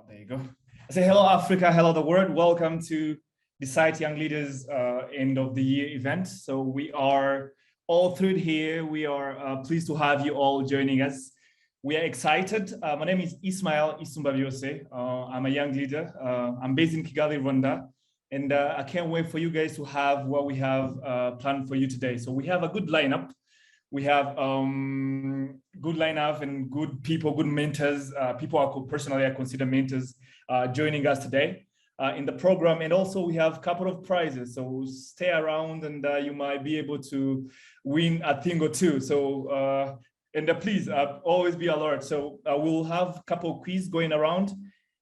There you go. I say hello, Africa, hello, the world. Welcome to Decide Young Leaders end of the year event. So we are all through here. We are pleased to have you all joining us. We are excited. My name is Ismail Isumbabiose. I'm a young leader. I'm based in Kigali, Rwanda. And I can't wait for you guys to have what we have planned for you today. So we have a good lineup. We have good lineup and good people, good mentors, people I consider mentors joining us today in the program. And also we have a couple of prizes. So stay around and you might be able to win a thing or two. So, and please always be alert. So we'll have a couple of quiz going around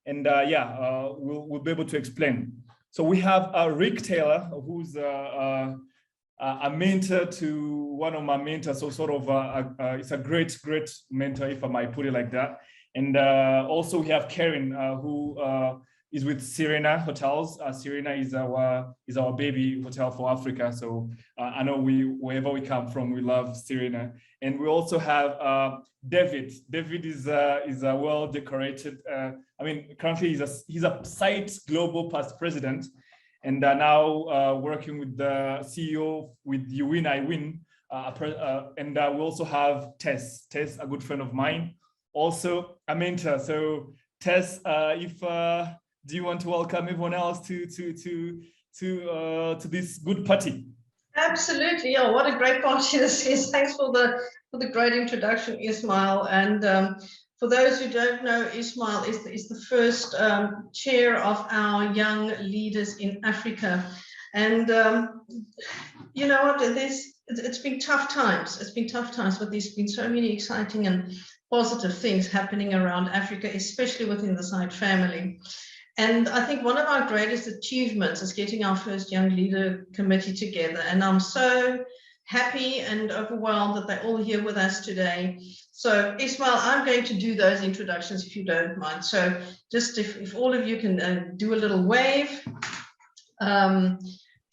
and we'll be able to explain. So we have Rick Taylor, who's a mentor to one of my mentors, so sort of it's a great mentor, if I might put it like that. And also we have Karen, who is with Serena Hotels. Serena is our baby hotel for Africa. So I know wherever we come from, we love Serena. And we also have David. David is a well decorated. I mean, currently he's a site global past president. And now working with the CEO with You Win, I Win. And we also have Tess, a good friend of mine, also a mentor. So Tess, do you want to welcome everyone else to this good party? Absolutely, yeah. What a great party this is. Thanks for the great introduction, Ismail. And for those who don't know, Ismail is the first chair of our young leaders in Africa. And you know what, it's been tough times. It's been tough times, but there's been so many exciting and positive things happening around Africa, especially within the SIDE family. And I think one of our greatest achievements is getting our first young leader committee together. And I'm so happy and overwhelmed that they're all here with us today. So Ismail, I'm going to do those introductions if you don't mind. So just if all of you can do a little wave.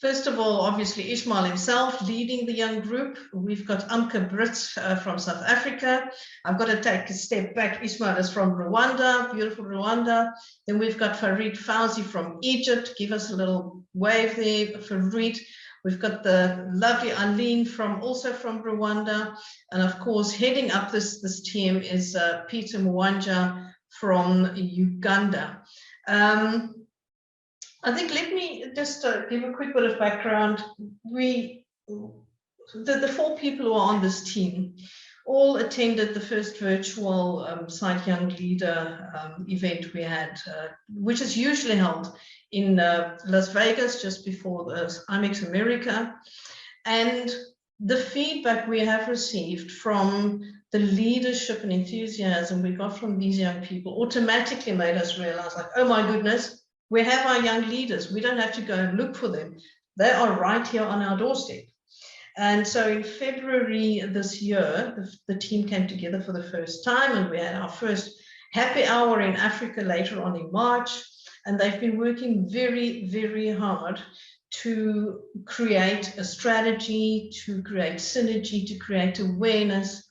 First of all, obviously Ismail himself leading the young group. We've got Amka Brits from South Africa. I've got to take a step back. Ismail is from Rwanda, beautiful Rwanda. Then we've got Farid Fauzi from Egypt. Give us a little wave there, Farid. We've got the lovely Aline also from Rwanda. And of course, heading up this team is Peter Wanger from Uganda. I think let me just give a quick bit of background. The four people who are on this team all attended the first virtual SIDE Young Leader event we had, which is usually held in Las Vegas just before the IMEX America. And the feedback we have received from the leadership and enthusiasm we got from these young people automatically made us realize, like, oh my goodness, we have our young leaders. We don't have to go and look for them. They are right here on our doorstep. And so in February this year, the team came together for the first time, and we had our first happy hour in Africa later on in March. And they've been working very, very hard to create a strategy, to create synergy, to create awareness.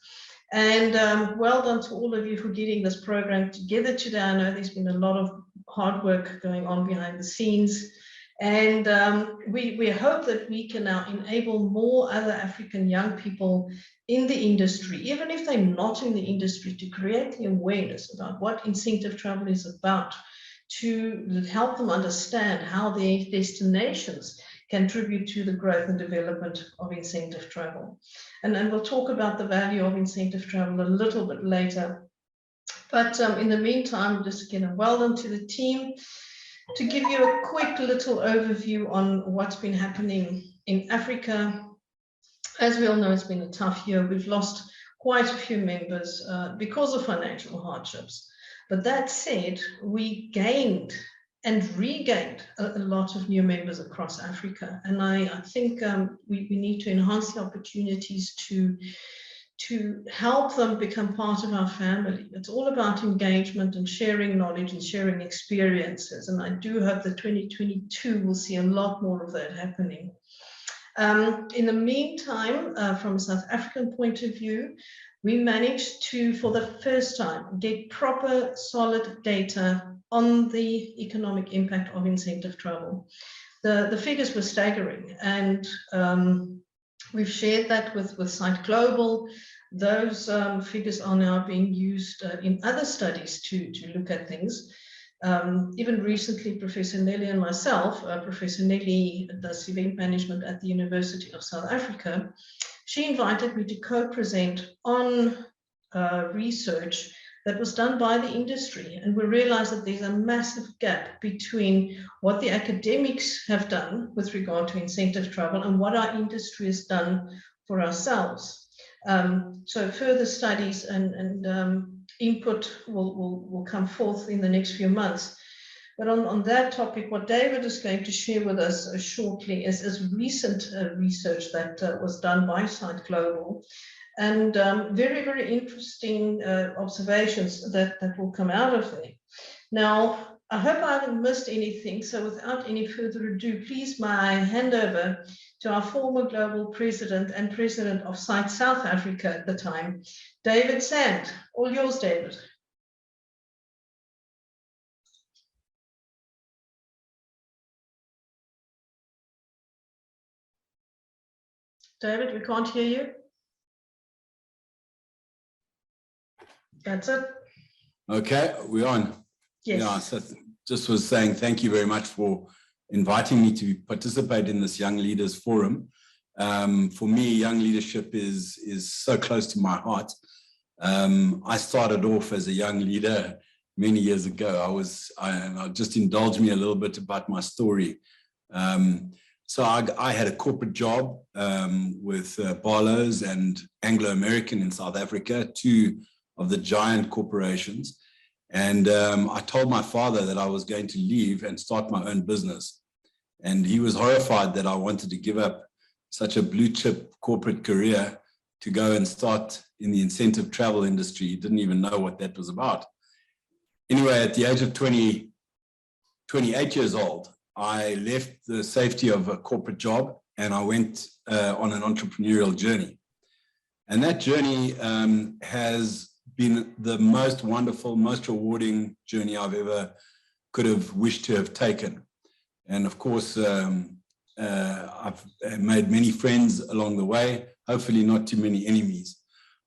And well done to all of you for getting this program together today. I know there's been a lot of hard work going on behind the scenes. And we hope that we can now enable more other African young people in the industry, even if they're not in the industry, to create the awareness about what incentive travel is about, to help them understand how their destinations contribute to the growth and development of incentive travel. And then we'll talk about the value of incentive travel a little bit later. But in the meantime, just again, a well done to the team. To give you a quick little overview on what's been happening in Africa. As we all know, it's been a tough year. We've lost quite a few members because of financial hardships. But that said, we gained and regained a lot of new members across Africa. And I think we need to enhance the opportunities to help them become part of our family. It's all about engagement and sharing knowledge and sharing experiences. And I do hope that 2022 will see a lot more of that happening. In the meantime, from a South African point of view, we managed to, for the first time, get proper, solid data on the economic impact of incentive travel. The figures were staggering, and we've shared that with Site Global. Those figures are now being used in other studies to look at things. Even recently, Professor Nelly and myself, Professor Nelly does event management at the University of South Africa. She invited me to co-present on research that was done by the industry, and we realized that there's a massive gap between what the academics have done with regard to incentive travel and what our industry has done for ourselves. So further studies and input will come forth in the next few months. But on that topic, what David is going to share with us shortly is recent research that was done by Site Global, and very, very interesting observations that will come out of there. Now, I hope I haven't missed anything, so without any further ado, please may I hand over to our former global president and president of Site South Africa at the time, David Sand. All yours, David. David, we can't hear you. That's it. Okay, we're on. Yes. Yeah, so just was saying thank you very much for inviting me to participate in this Young Leaders Forum. For me, young leadership is so close to my heart. I started off as a young leader many years ago. I'll just indulge me a little bit about my story. So I had a corporate job with Barlow's and Anglo-American in South Africa, two of the giant corporations. And I told my father that I was going to leave and start my own business. And he was horrified that I wanted to give up such a blue chip corporate career to go and start in the incentive travel industry. He didn't even know what that was about. Anyway, at the age of 28 years old, I left the safety of a corporate job and I went on an entrepreneurial journey. And that journey has been the most wonderful, most rewarding journey I've ever could have wished to have taken. And of course, I've made many friends along the way, hopefully not too many enemies.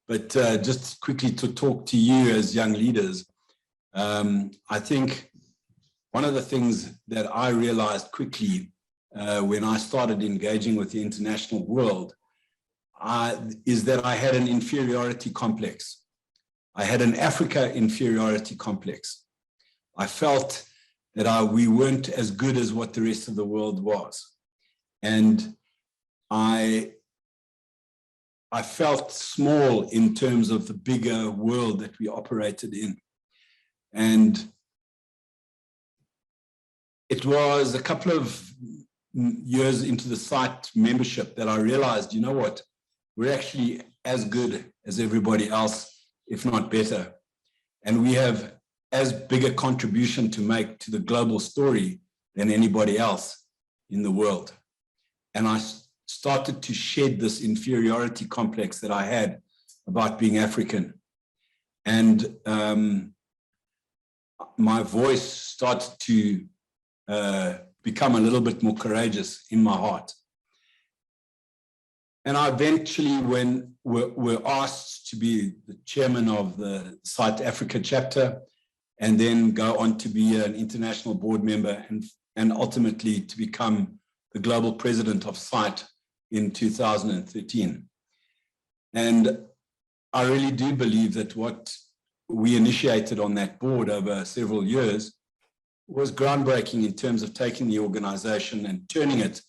But just quickly to talk to you as young leaders, I think one of the things that I realized quickly when I started engaging with the international world is that I had an inferiority complex. I had an Africa inferiority complex. I felt that we weren't as good as what the rest of the world was. And I felt small in terms of the bigger world that we operated in. And it was a couple of years into the site membership that I realized, you know what, we're actually as good as everybody else, if not better. And we have as big a contribution to make to the global story than anybody else in the world. And I started to shed this inferiority complex that I had about being African. And my voice started to become a little bit more courageous in my heart. And I eventually, when were asked to be the chairman of the Site Africa chapter, and then go on to be an international board member, and ultimately to become the global president of Site in 2013. And I really do believe that what we initiated on that board over several years was groundbreaking in terms of taking the organization and turning it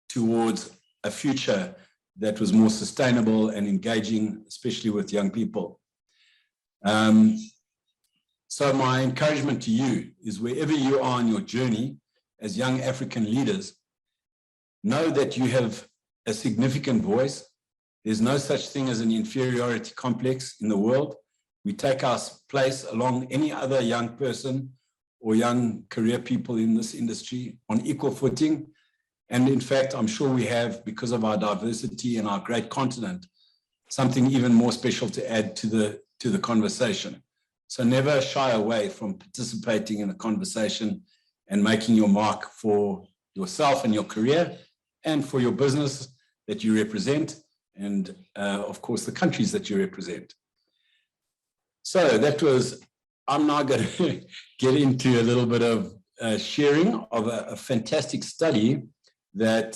towards a future that was more sustainable and engaging, especially with young people. So my encouragement to you is, wherever you are on your journey as young African leaders, know that you have a significant voice. There's no such thing as an inferiority complex in the world. We take our place along any other young person or young career people in this industry on equal footing. And in fact, I'm sure we have, because of our diversity and our great continent, something even more special to add to the conversation. So never shy away from participating in a conversation and making your mark for yourself and your career and for your business that you represent and of course the countries that you represent. So that was, I'm now going to get into a little bit of sharing of a fantastic study that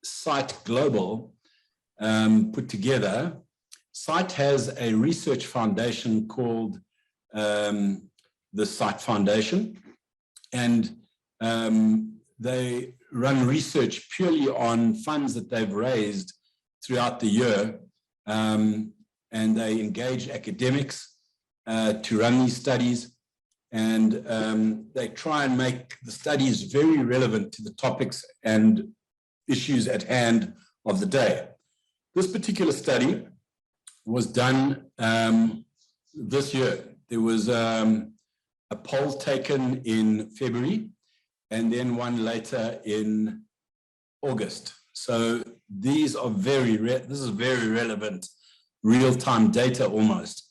Site Global put together. Site has a research foundation called the Site Foundation, and they run research purely on funds that they've raised throughout the year, and they engage academics to run these studies, and they try and make the studies very relevant to the topics and issues at hand of the day. This particular study was done this year. There was a poll taken in February and then one later in August. So these are this is very relevant, real-time data almost.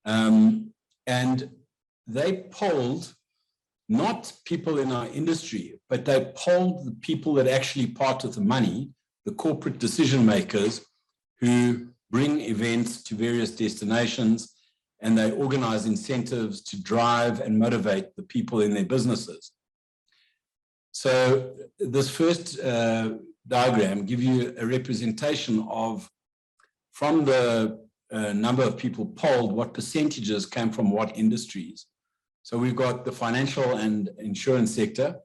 And they polled not people in our industry, but they polled the people that actually part with the money, the corporate decision makers who bring events to various destinations, and they organize incentives to drive and motivate the people in their businesses. So this first diagram gives you a representation of, from the number of people polled, what percentages came from what industries. So we've got the financial and insurance sector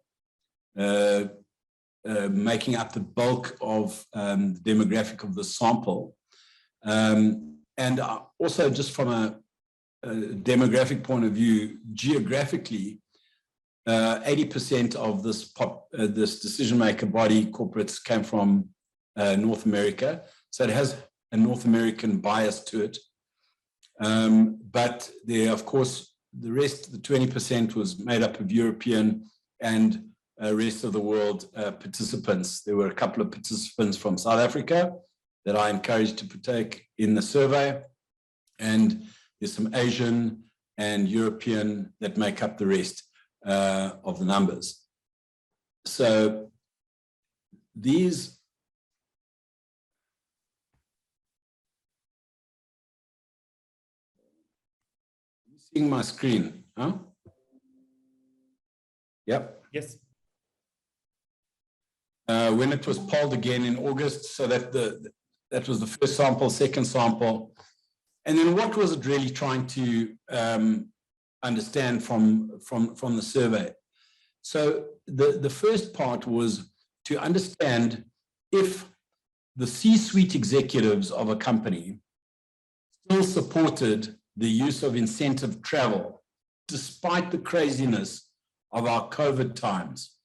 making up the bulk of the demographic of the sample. And also just from a demographic point of view, geographically, 80% of this decision maker body, corporates, came from North America. So it has a North American bias to it. But there, of course, the rest, the 20%, was made up of European and rest of the world participants. There were a couple of participants from South Africa that I encouraged to partake in the survey. And there's some Asian and European that make up the rest of the numbers. So these seeing my screen, huh? Yep. Yes. When it was polled again in August, so that that was the first sample, second sample. And then what was it really trying to understand from the survey? So the first part was to understand if the C-suite executives of a company still supported the use of incentive travel, despite the craziness of our COVID times.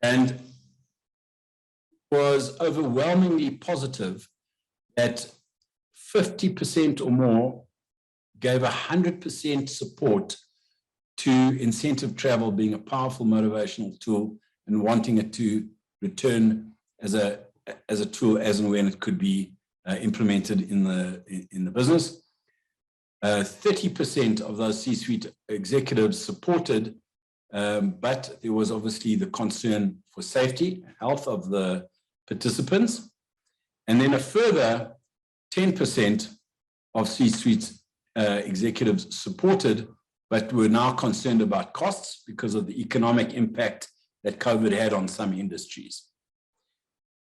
And was overwhelmingly positive that 50% or more gave 100% support to incentive travel being a powerful motivational tool and wanting it to return as a tool as and when it could be implemented in the business. 30% of those C-suite executives supported, but there was obviously the concern for safety, health of the participants. And then a further 10% of C-suite executives supported, but were now concerned about costs because of the economic impact that COVID had on some industries.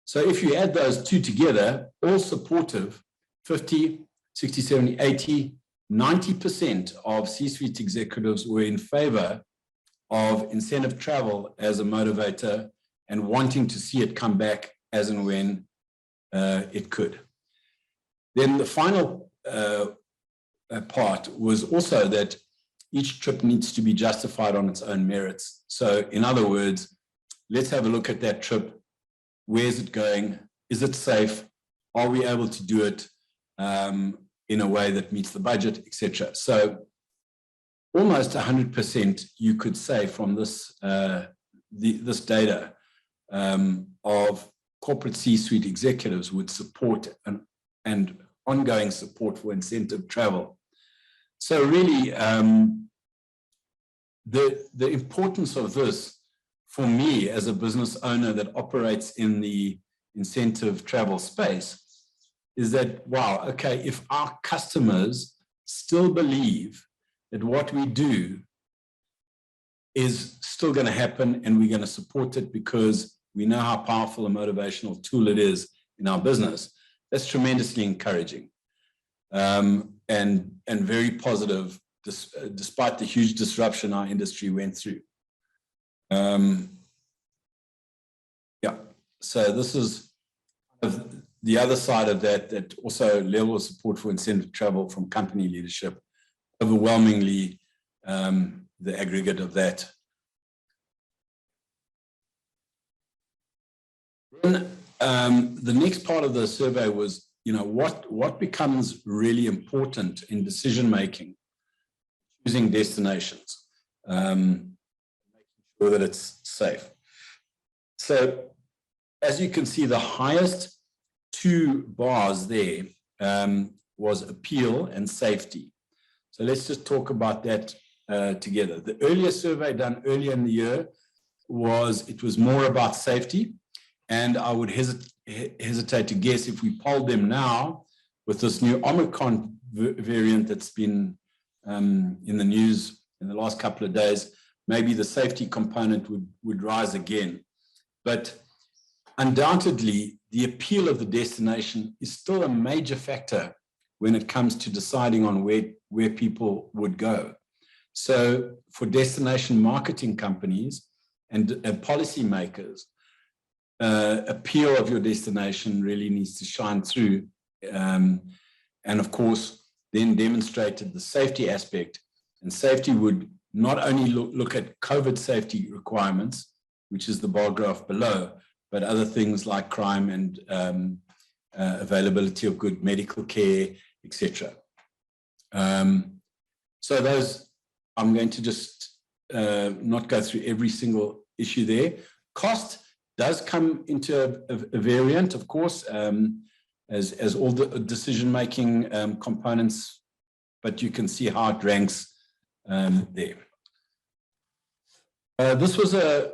So if you add those two together, all supportive, 50, 60, 70, 80, 90% of C-suite executives were in favor of incentive travel as a motivator and wanting to see it come back as and when it could. Then the final part was also that each trip needs to be justified on its own merits. So in other words, let's have a look at that trip. Where's it going? Is it safe? Are we able to do it in a way that meets the budget, etc.? So almost 100% you could say from this, this data of corporate C-suite executives would support and ongoing support for incentive travel. So really, the importance of this for me as a business owner that operates in the incentive travel space is that, wow, okay, if our customers still believe that what we do is still going to happen and we're going to support it because we know how powerful a motivational tool it is in our business, that's tremendously encouraging and very positive, despite the huge disruption our industry went through. Yeah, so this is the other side of that also level of support for incentive travel from company leadership, overwhelmingly the aggregate of that. Then, the next part of the survey was, what becomes really important in decision making, choosing destinations, making sure that it's safe. So, as you can see, the highest two bars there was appeal and safety. So let's just talk about that together. The earlier survey done earlier in the year was more about safety, and I would hesitate to guess if we polled them now with this new Omicron variant that's been in the news in the last couple of days, maybe the safety component would rise again. But undoubtedly, the appeal of the destination is still a major factor when it comes to deciding on where people would go. So for destination marketing companies and policymakers, appeal of your destination really needs to shine through. And of course, then demonstrated the safety aspect. And safety would not only look at COVID safety requirements, which is the bar graph below, but other things like crime and availability of good medical care, etc. So those, I'm going to just not go through every single issue there. Cost does come into a variant, of course, as all the decision-making components, but you can see how it ranks there. This was a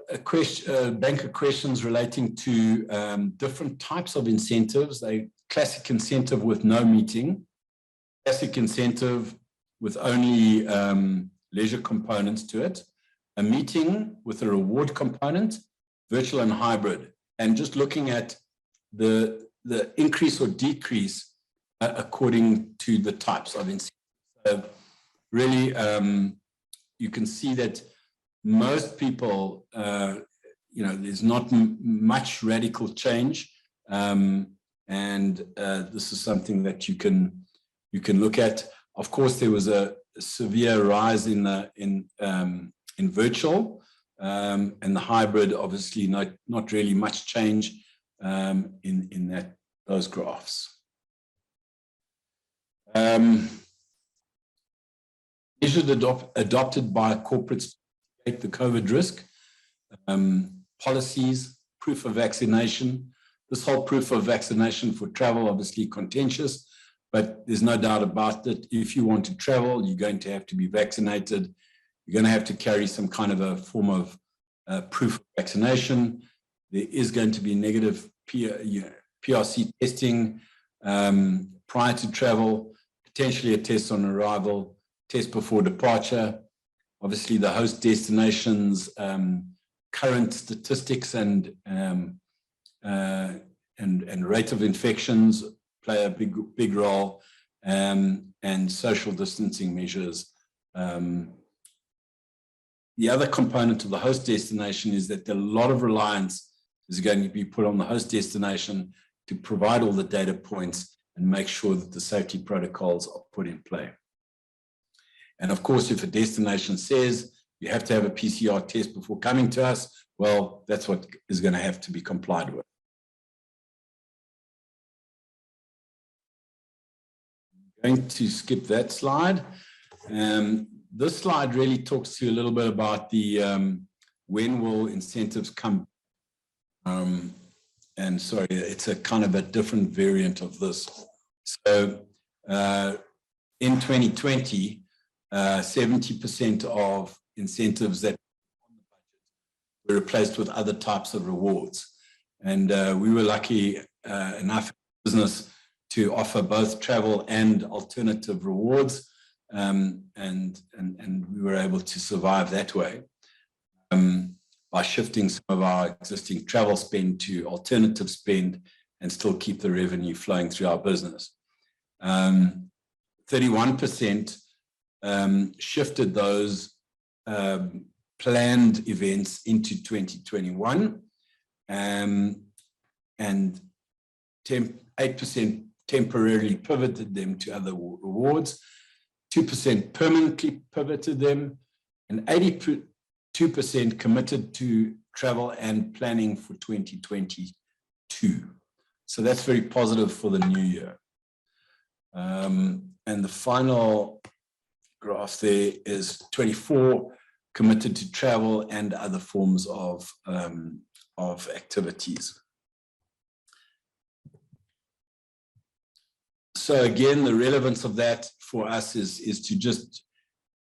bank of questions relating to different types of incentives. A classic incentive with no meeting, classic incentive with only leisure components to it, a meeting with a reward component, virtual and hybrid, and just looking at the increase or decrease according to the types of incentives. So really, you can see that most people, there's not much radical change, and this is something that you can look at. Of course, there was a severe rise in virtual, and the hybrid. Obviously, not really much change in those graphs. Measures adopted by corporates to the COVID risk, policies, proof of vaccination. This whole proof of vaccination for travel, obviously contentious, but there's no doubt about it. If you want to travel, you're going to have to be vaccinated. You're going to have to carry some kind of a form of proof of vaccination. There is going to be negative PRC testing prior to travel, potentially a test on arrival, test before departure. Obviously, the host destination's current statistics and rate of infections play a big role, and social distancing measures. The other component of the host destination is that a lot of reliance is going to be put on the host destination to provide all the data points and make sure that the safety protocols are put in play. And of course, if a destination says you have to have a PCR test before coming to us, well, that's what is going to have to be complied with. I'm going to skip that slide. This slide really talks to you a little bit about the when will incentives come. And sorry, it's a kind of a different variant of this. So in 2020, 70% of incentives that were replaced with other types of rewards. And we were lucky enough in business to offer both travel and alternative rewards. And we were able to survive that way by shifting some of our existing travel spend to alternative spend and still keep the revenue flowing through our business. 31% shifted those planned events into 2021, and 8% temporarily pivoted them to other rewards, 2% permanently pivoted them, and 82% committed to travel and planning for 2022. So that's very positive for the new year. And the final graph there is 24 committed to travel and other forms of activities. So again, the relevance of that for us is to just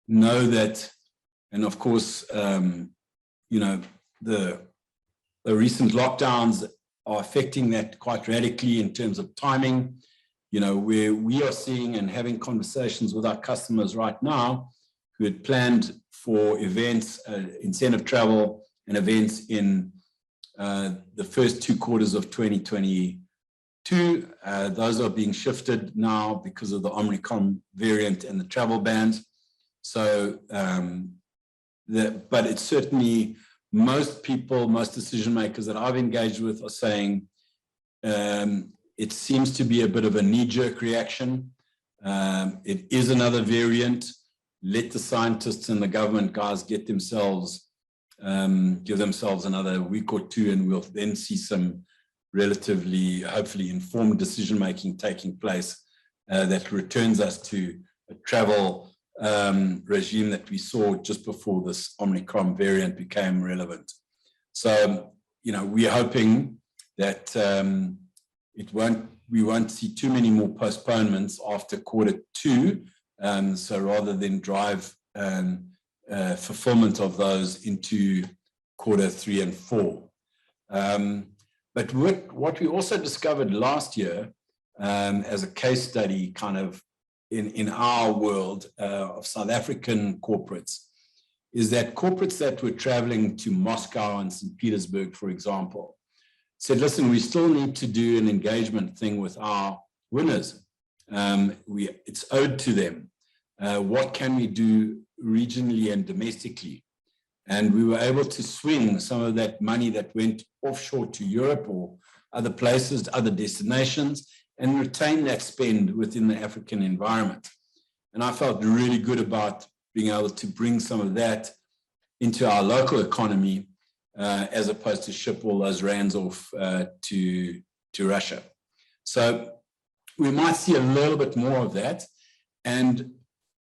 know that, and of course, you know, the recent lockdowns are affecting that quite radically in terms of timing. You know, where we are seeing and having conversations with our customers right now who had planned for events, incentive travel and events in the first 2 quarters of 2022. Those are being shifted now because of the Omicron variant and the travel bans. So, but it's certainly most people, most decision makers that I've engaged with are saying it seems to be a bit of a knee-jerk reaction. It is another variant. Let the scientists and the government guys get themselves, give themselves another week or 2, and we'll then see some relatively, hopefully informed decision-making taking place that returns us to a travel regime that we saw just before this Omicron variant became relevant. So, you know, we're hoping that we won't see too many more postponements after Q2. So rather than drive fulfillment of those into Q3 and 4. But what we also discovered last year as a case study kind of in our world of South African corporates is that corporates that were traveling to Moscow and St. Petersburg, for example, said, listen, we still need to do an engagement thing with our winners. It's owed to them. What can we do regionally and domestically? And we were able to swing some of that money that went offshore to Europe or other places, other destinations, and retain that spend within the African environment. And I felt really good about being able to bring some of that into our local economy as opposed to ship all those rands off to Russia. So we might see a little bit more of that. And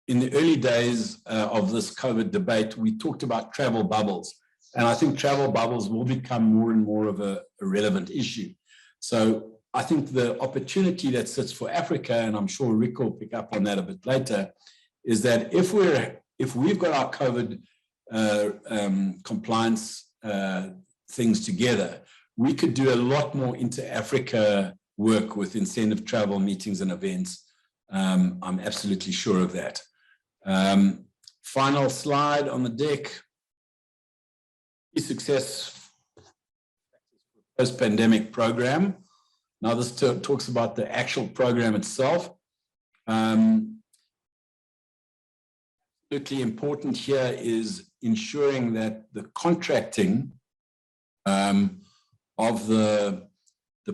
in the early days of this COVID debate, we talked about travel bubbles. And I think travel bubbles will become more and more of a relevant issue. So I think the opportunity that sits for Africa, and I'm sure Rick will pick up on that a bit later, is that if we've got our COVID compliance things together, we could do a lot more inter-Africa work with incentive travel meetings and events. I'm absolutely sure of that. Final slide on the deck. Success post-pandemic program. Now this talks about the actual program itself. Absolutely important here is ensuring that the contracting of the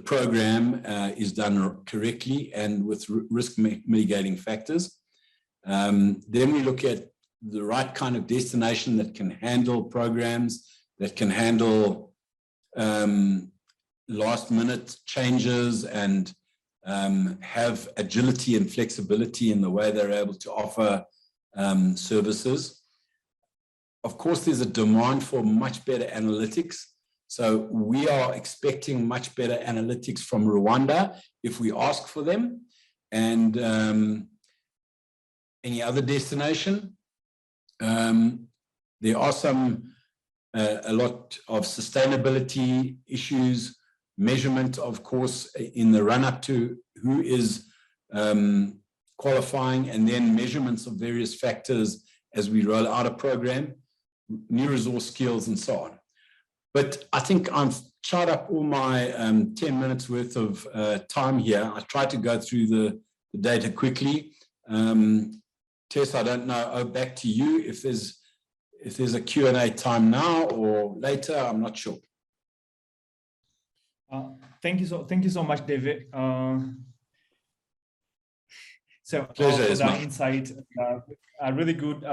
program is done correctly and with risk mitigating factors. Then we look at the right kind of destination that can handle programs, that can handle last minute changes and have agility and flexibility in the way they're able to offer services. Of course, there's a demand for much better analytics. So we are expecting much better analytics from Rwanda if we ask for them. and any other destination. There are a lot of sustainability issues, measurement, of course, in the run-up to who is qualifying, and then measurements of various factors as we roll out a program, new resource skills, and so on. But I think I've charted up all my 10 minutes worth of time here. I tried to go through the data quickly. Tess, I don't know, back to you if there's a Q&A time now or later, I'm not sure. Thank you so much, David. So pleasure, for that insight, a really good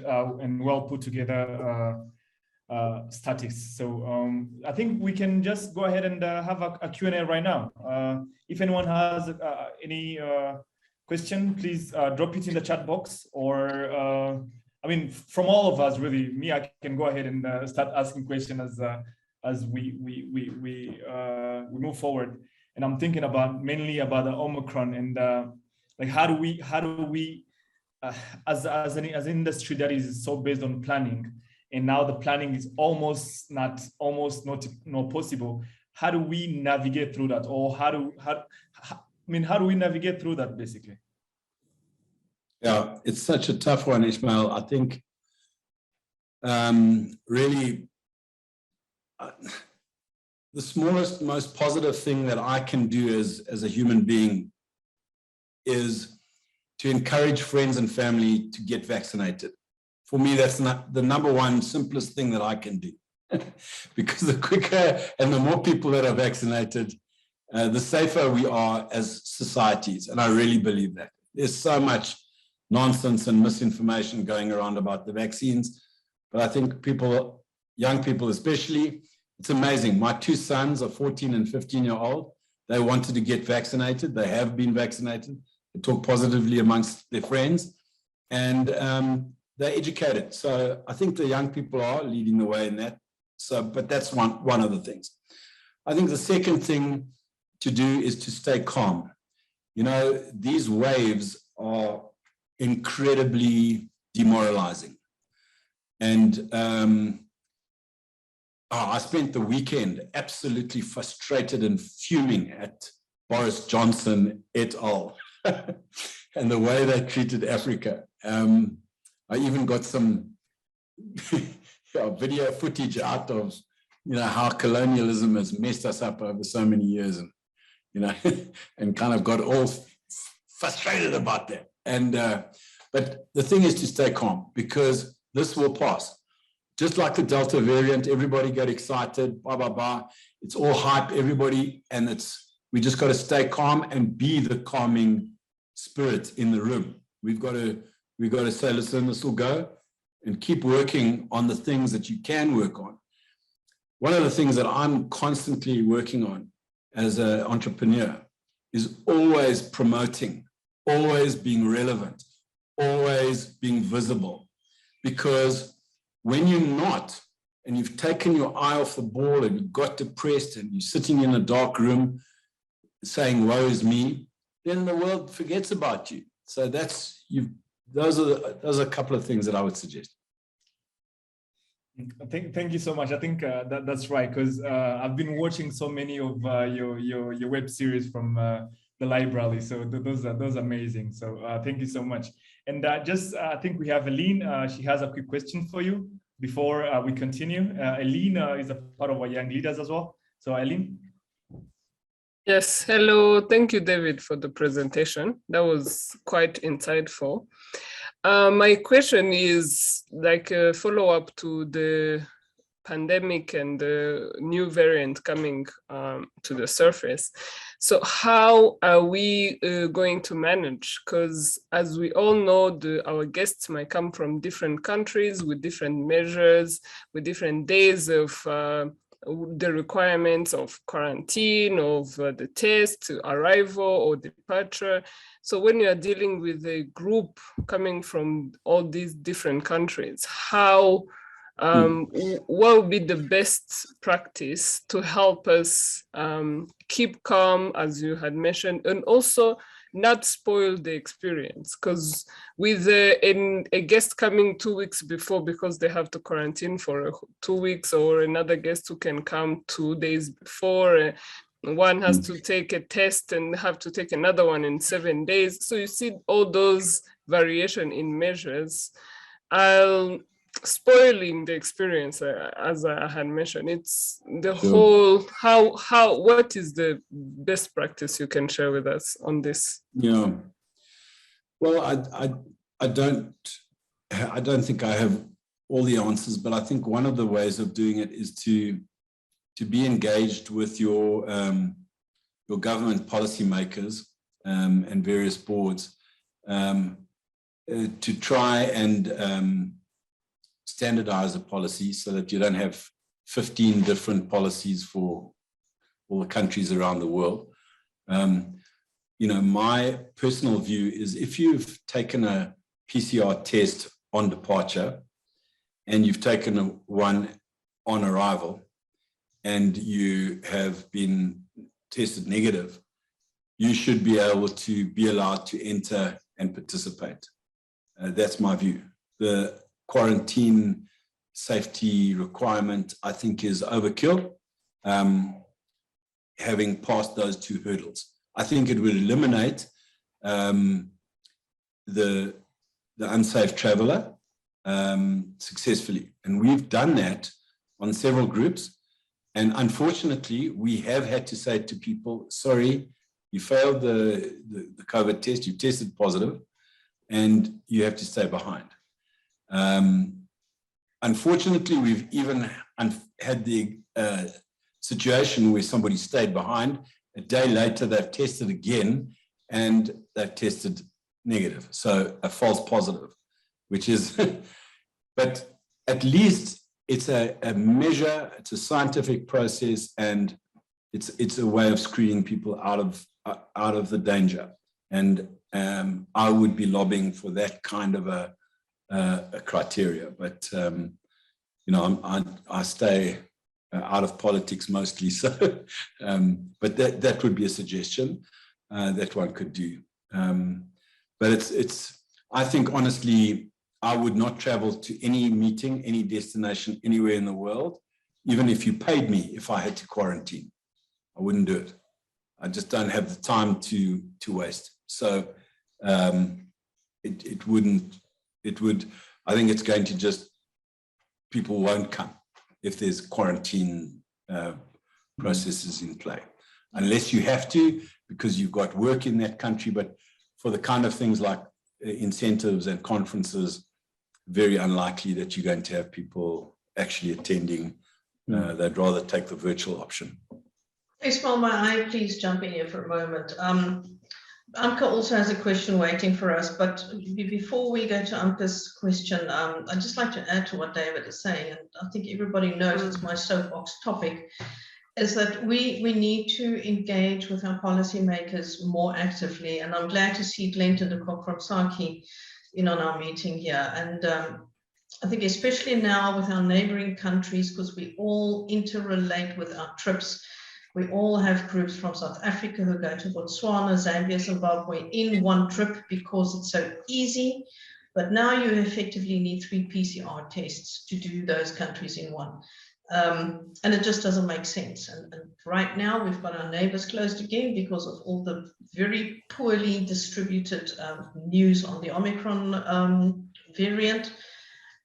and well put together statistics. So I think we can just go ahead and have a Q&A right now. If anyone has any question, please drop it in the chat box, or I mean, from all of us, really. Me, I can go ahead and start asking questions as we move forward. And I'm thinking mainly about the Omicron and like how do we as an industry that is so based on planning, and now the planning is almost not possible. How do we navigate through that, or how do we navigate through that, basically? Yeah, it's such a tough one, Ismail. I think really the smallest, most positive thing that I can do as a human being is to encourage friends and family to get vaccinated. For me, that's not the number one simplest thing that I can do. Because the quicker and the more people that are vaccinated, the safer we are as societies. And I really believe that. There's so much nonsense and misinformation going around about the vaccines. But I think people, young people especially, it's amazing. My two sons are 14 and 15-year-old. They wanted to get vaccinated. They have been vaccinated. They talk positively amongst their friends. And they're educated. So I think the young people are leading the way in that. So, but that's one of the things. I think the second thing to do is to stay calm. You know, these waves are incredibly demoralizing. And I spent the weekend absolutely frustrated and fuming at Boris Johnson et al. And the way they treated Africa. I even got some video footage out of, you know, how colonialism has messed us up over so many years, and, you know, and kind of got all frustrated about that. And, but the thing is to stay calm, because this will pass. Just like the Delta variant, everybody got excited, blah, blah, blah. It's all hype, everybody, and we just got to stay calm and be the calming spirit in the room. We've got to say, listen, this will go, and keep working on the things that you can work on. One of the things that I'm constantly working on as an entrepreneur is always promoting, always being relevant, always being visible. Because when you're not, and you've taken your eye off the ball and you've got depressed and you're sitting in a dark room saying, woe is me, then the world forgets about you. So those are a couple of things that I would suggest. Thank you so much. I think that's right, because I've been watching so many of your web series from the library. So those are amazing. So thank you so much. And I think we have Aline. She has a quick question for you before we continue. Aline is a part of our young leaders as well. So Aline. Yes, hello. Thank you, David, for the presentation. That was quite insightful. My question is like a follow-up to the pandemic and the new variant coming to the surface. So how are we going to manage? Because as we all know, our guests might come from different countries with different measures, with different days of the requirements of quarantine, of the test, arrival or departure. So when you are dealing with a group coming from all these different countries, how, what would be the best practice to help us keep calm, as you had mentioned, and also not spoil the experience? Because with a guest coming 2 weeks before because they have to quarantine for 2 weeks, or another guest who can come 2 days before, one has to take a test and have to take another one in 7 days. So you see all those variation in measures spoiling the experience, as I had mentioned. It's the whole, what is the best practice you can share with us on this? Yeah, well, I don't think I have all the answers, but I think one of the ways of doing it is to be engaged with your government policymakers and various boards to try and standardize a policy so that you don't have 15 different policies for all the countries around the world. My personal view is if you've taken a PCR test on departure and you've taken one on arrival and you have been tested negative, you should be able to be allowed to enter and participate. That's my view. The quarantine safety requirement, I think, is overkill, having passed those 2 hurdles. I think it would eliminate the unsafe traveler successfully. And we've done that on several groups. And unfortunately, we have had to say to people, sorry, you failed the COVID test, you tested positive, and you have to stay behind. Unfortunately, we've even had the situation where somebody stayed behind. A day later, they've tested again, and they've tested negative. So a false positive, which is, but at least it's a measure, it's a scientific process, and it's a way of screening people out of the danger. And I would be lobbying for that kind of a criteria, but I stay out of politics mostly, so but that would be a suggestion that one could do. But I think honestly, I would not travel to any meeting, any destination, anywhere in the world, even if you paid me if I had to quarantine. I wouldn't do it. I just don't have the time to waste. So it would, I think it's going to just, people won't come if there's quarantine processes in play, unless you have to, because you've got work in that country. But for the kind of things like incentives and conferences, very unlikely that you're going to have people actually attending. They'd rather take the virtual option. Ismail, may I please jump in here for a moment? Amka also has a question waiting for us, but before we go to Amka's question, I'd just like to add to what David is saying, and I think everybody knows it's my soapbox topic, is that we need to engage with our policymakers more actively, and I'm glad to see Glenton de Kock from Saki in on our meeting here. And I think especially now with our neighboring countries, because we all interrelate with our trips. We all have groups from South Africa who go to Botswana, Zambia, Zimbabwe in one trip because it's so easy. But now you effectively need 3 PCR tests to do those countries in one. And it just doesn't make sense. And right now we've got our neighbors closed again because of all the very poorly distributed news on the Omicron variant.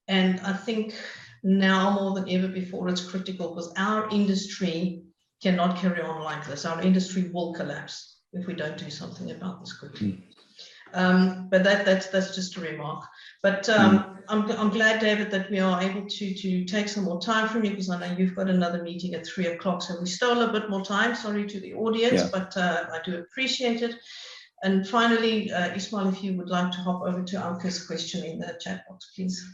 And I think now more than ever before, it's critical because our industry cannot carry on like this. Our industry will collapse if we don't do something about this quickly. But that's just a remark. But I'm glad, David, that we are able to take some more time from you, because I know you've got another meeting at 3 o'clock, so we stole a bit more time. Sorry to the audience, but I do appreciate it. And finally, Ismail, if you would like to hop over to Amka's question in the chat box, please.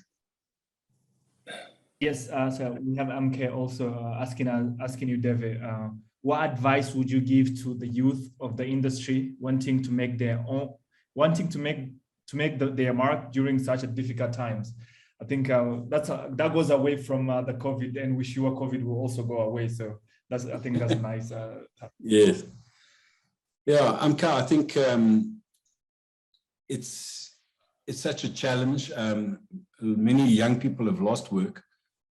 Yes, so we have Amke also asking you, David, what advice would you give to the youth of the industry wanting to make their mark during such a difficult times? I think that goes away from the COVID, and we're sure COVID will also go away. So I think that's nice. Yes. Yeah, Amka, I think it's such a challenge. Many young people have lost work.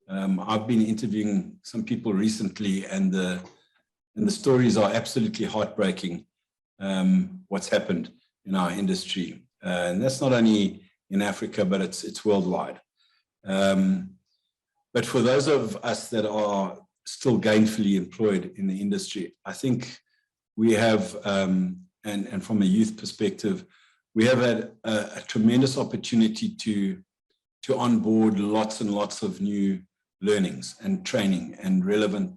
I've been interviewing some people recently, and the stories are absolutely heartbreaking. What's happened in our industry, and that's not only in Africa, but it's worldwide. But for those of us that are still gainfully employed in the industry, I think we have, and from a youth perspective, we have had a tremendous opportunity to onboard lots and lots of new learnings and training and relevant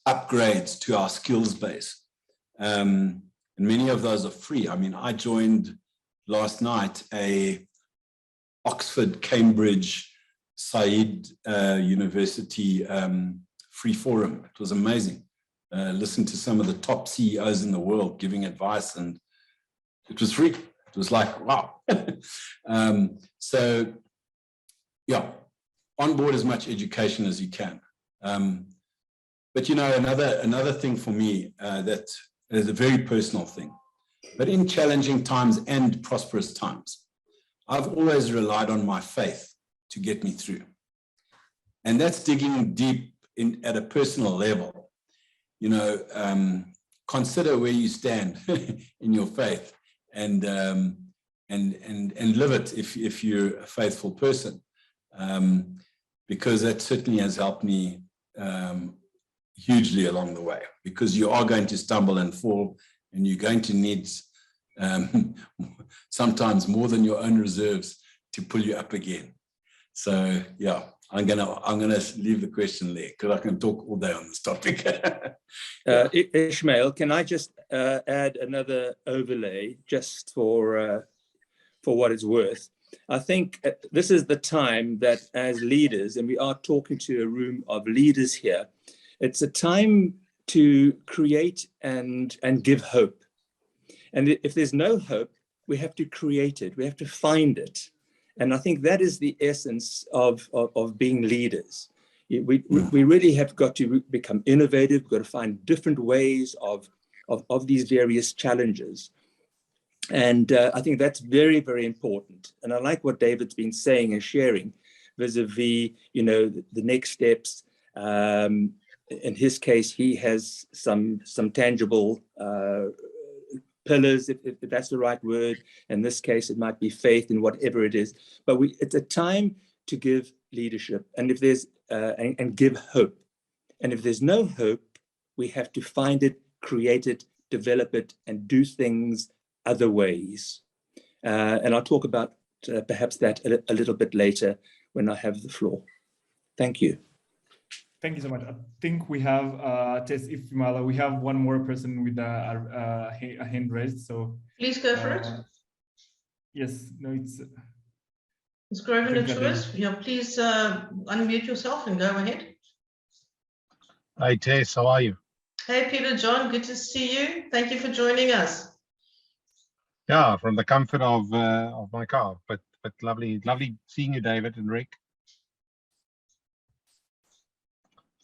upgrades to our skills base. And many of those are free. I mean, I joined last night a Oxford, Cambridge, Said University free forum. It was amazing. Listen to some of the top CEOs in the world giving advice, and it was free. It was like, wow. So yeah, onboard as much education as you can. But you know, another thing for me that is a very personal thing, but in challenging times and prosperous times, I've always relied on my faith to get me through. And that's digging deep at a personal level. You know, consider where you stand in your faith, and live it if you're a faithful person, because that certainly has helped me hugely along the way, because you are going to stumble and fall, and you're going to need sometimes more than your own reserves to pull you up again. So yeah, I'm gonna leave the question there, because I can talk all day on this topic. Ishmael, can I just add another overlay just for what it's worth? I think this is the time that as leaders, and we are talking to a room of leaders here, it's a time to create and give hope. And if there's no hope, we have to create it. We have to find it. And I think that is the essence of being leaders. We really have got to become innovative. We've got to find different ways of these various challenges. And I think that's very, very important. And I like what David's been saying and sharing vis-a-vis, you know, the next steps. In his case, he has some tangible pillars, if that's the right word. In this case, it might be faith in whatever it is. But it's a time to give leadership, and if there's and give hope. And if there's no hope, we have to find it, create it, develop it, and do things other ways. And I'll talk about perhaps that a little bit later when I have the floor. Thank you. Thank you so much. I think we have, Tess Ifimala, we have one more person with a hand raised. So please go for it. Yes, no, it's Groven and Truist. Yeah, please unmute yourself and go ahead. Hi Tess, how are you? Hey Peter John, good to see you. Thank you for joining us. Yeah, from the comfort of my car, but lovely seeing you, David and Rick.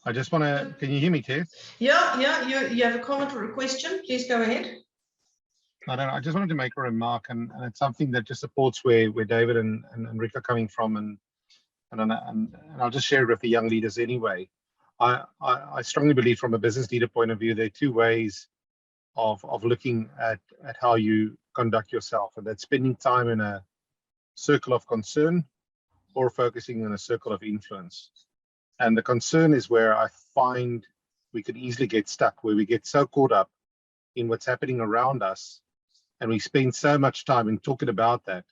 I just want to, can you hear me, Tess? Yeah, you have a comment or a question? Please go ahead. I just wanted to make a remark, and it's something that just supports where David and Rick are coming from, and I'll just share it with the young leaders anyway. I strongly believe from a business leader point of view, there are two ways of looking at how you conduct yourself, and that's spending time in a circle of concern or focusing in a circle of influence. And the concern is where I find we could easily get stuck, where we get so caught up in what's happening around us, and we spend so much time in talking about that,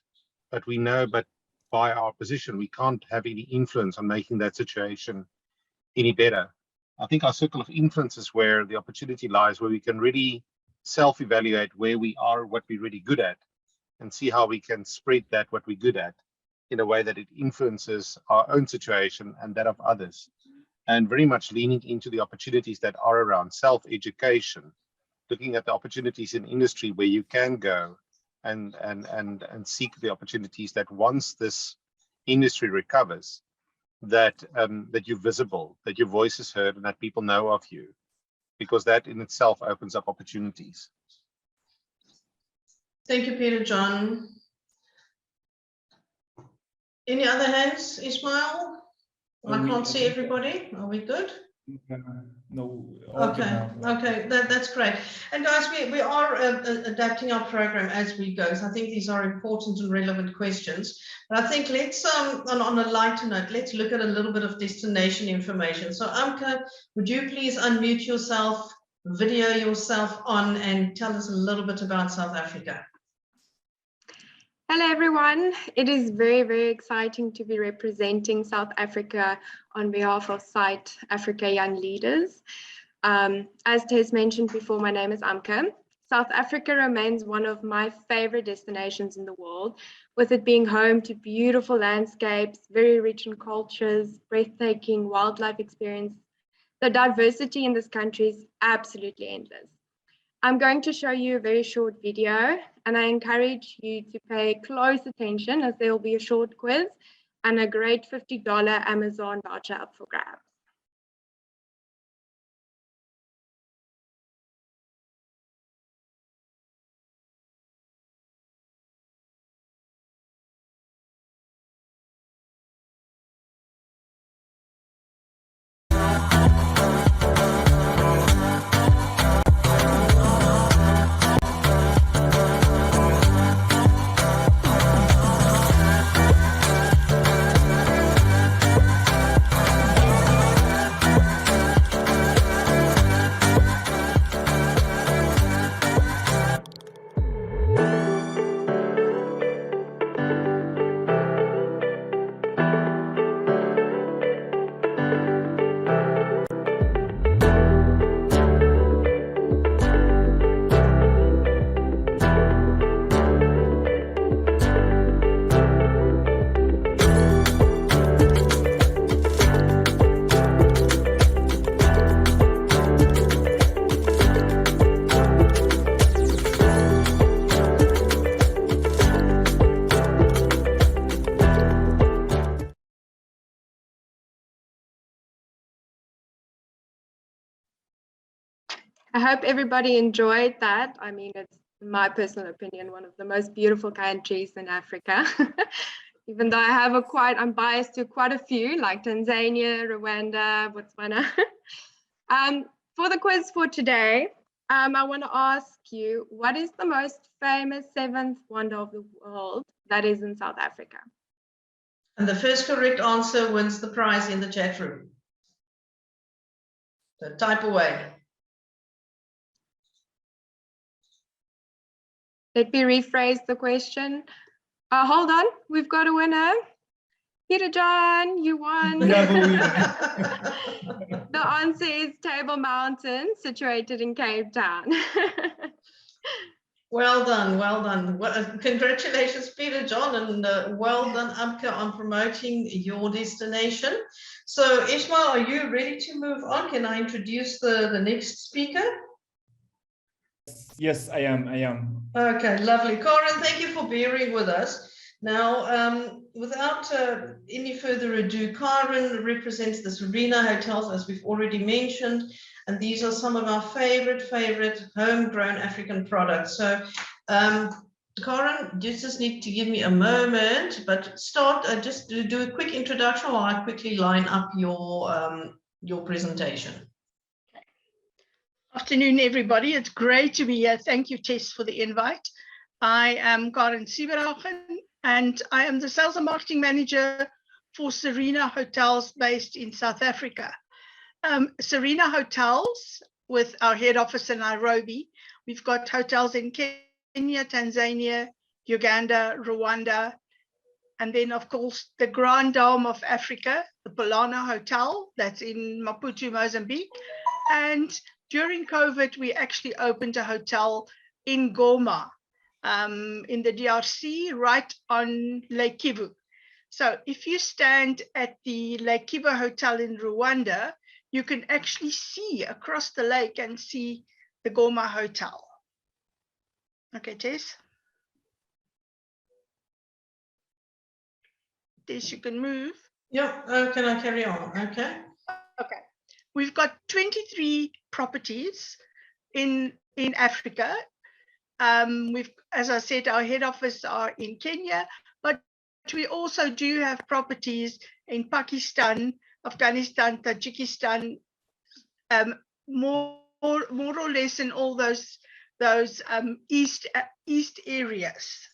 but we know, but by our position, we can't have any influence on making that situation any better. I think our circle of influence is where the opportunity lies, where we can really self-evaluate where we are, what we're really good at, and see how we can spread that, what we're good at, in a way that it influences our own situation and that of others. And very much leaning into the opportunities that are around self-education, looking at the opportunities in industry where you can go and seek the opportunities that once this industry recovers, that you're visible, that your voice is heard, and that people know of you, because that in itself opens up opportunities. Thank you, Peter John. Any other hands, Ismail? I can't see everybody. Are we good? No. Okay. Okay, that's great. And guys, we are adapting our program as we go. So I think these are important and relevant questions. But I think let's, on a lighter note, let's look at a little bit of destination information. So Amka, would you please unmute yourself, video yourself on, and tell us a little bit about South Africa. Hello, everyone. It is very, very exciting to be representing South Africa on behalf of Sight Africa Young Leaders. As Tess mentioned before, my name is Amka. South Africa remains one of my favorite destinations in the world, with it being home to beautiful landscapes, very rich in cultures, breathtaking wildlife experience. The diversity in this country is absolutely endless. I'm going to show you a very short video, and I encourage you to pay close attention as there will be a short quiz and a great $50 Amazon voucher up for grabs. I hope everybody enjoyed that. I mean, it's, in my personal opinion, one of the most beautiful countries in Africa. Even though I'm biased to quite a few, like Tanzania, Rwanda, Botswana. For the quiz for today, I want to ask you, what is the most famous seventh wonder of the world that is in South Africa? And the first correct answer wins the prize in the chat room. So type away. Let me rephrase the question. Hold on, we've got a winner. Peter John, you won. We have a winner. The answer is Table Mountain, situated in Cape Town. Well done, well done. Well, congratulations, Peter John, and well done, Amka, on promoting your destination. So, Ishmael, are you ready to move on? Can I introduce the next speaker? Yes, I am. Okay, lovely. Karen, thank you for bearing with us. Now, without any further ado, Karen represents the Serena hotels, as we've already mentioned, and these are some of our favorite homegrown African products. So, Karen, you just need to give me a moment, but start, just do a quick introduction while I quickly line up your presentation. Afternoon, everybody. It's great to be here. Thank you, Tess, for the invite. I am Karen Sieberhagen, and I am the Sales and Marketing Manager for Serena Hotels based in South Africa. Serena Hotels, with our head office in Nairobi, we've got hotels in Kenya, Tanzania, Uganda, Rwanda, and then, of course, the Grand Dome of Africa, the Polana Hotel, that's in Maputo, Mozambique. And during COVID, we actually opened a hotel in Goma, in the DRC, right on Lake Kivu. So if you stand at the Lake Kivu Hotel in Rwanda, you can actually see across the lake and see the Goma Hotel. Okay, Tess? Tess, you can move. Yeah, can I carry on? Okay. Okay. We've got 23 properties in Africa. We've, as I said, our head office are in Kenya, but we also do have properties in Pakistan, Afghanistan, Tajikistan, more or less in all those east areas.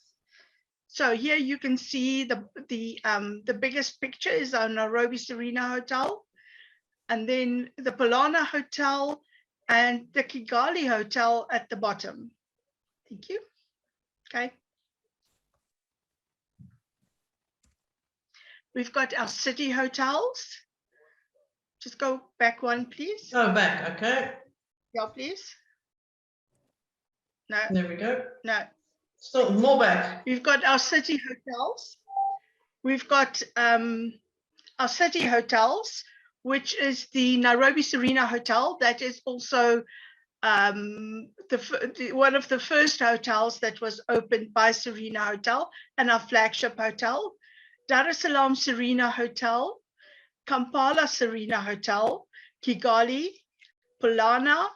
So here you can see the biggest picture is our Nairobi Serena Hotel, and then the Polana Hotel and the Kigali Hotel at the bottom. Thank you. Okay. We've got our city hotels. Just go back one, please. Go back, okay. Yeah, please. No, There we go. no. Still more back. We've got our city hotels. We've got our city hotels, which is the Nairobi Serena Hotel. That is also one of the first hotels that was opened by Serena Hotel, and our flagship hotel. Dar es Salaam Serena Hotel, Kampala Serena Hotel, Kigali, Polana,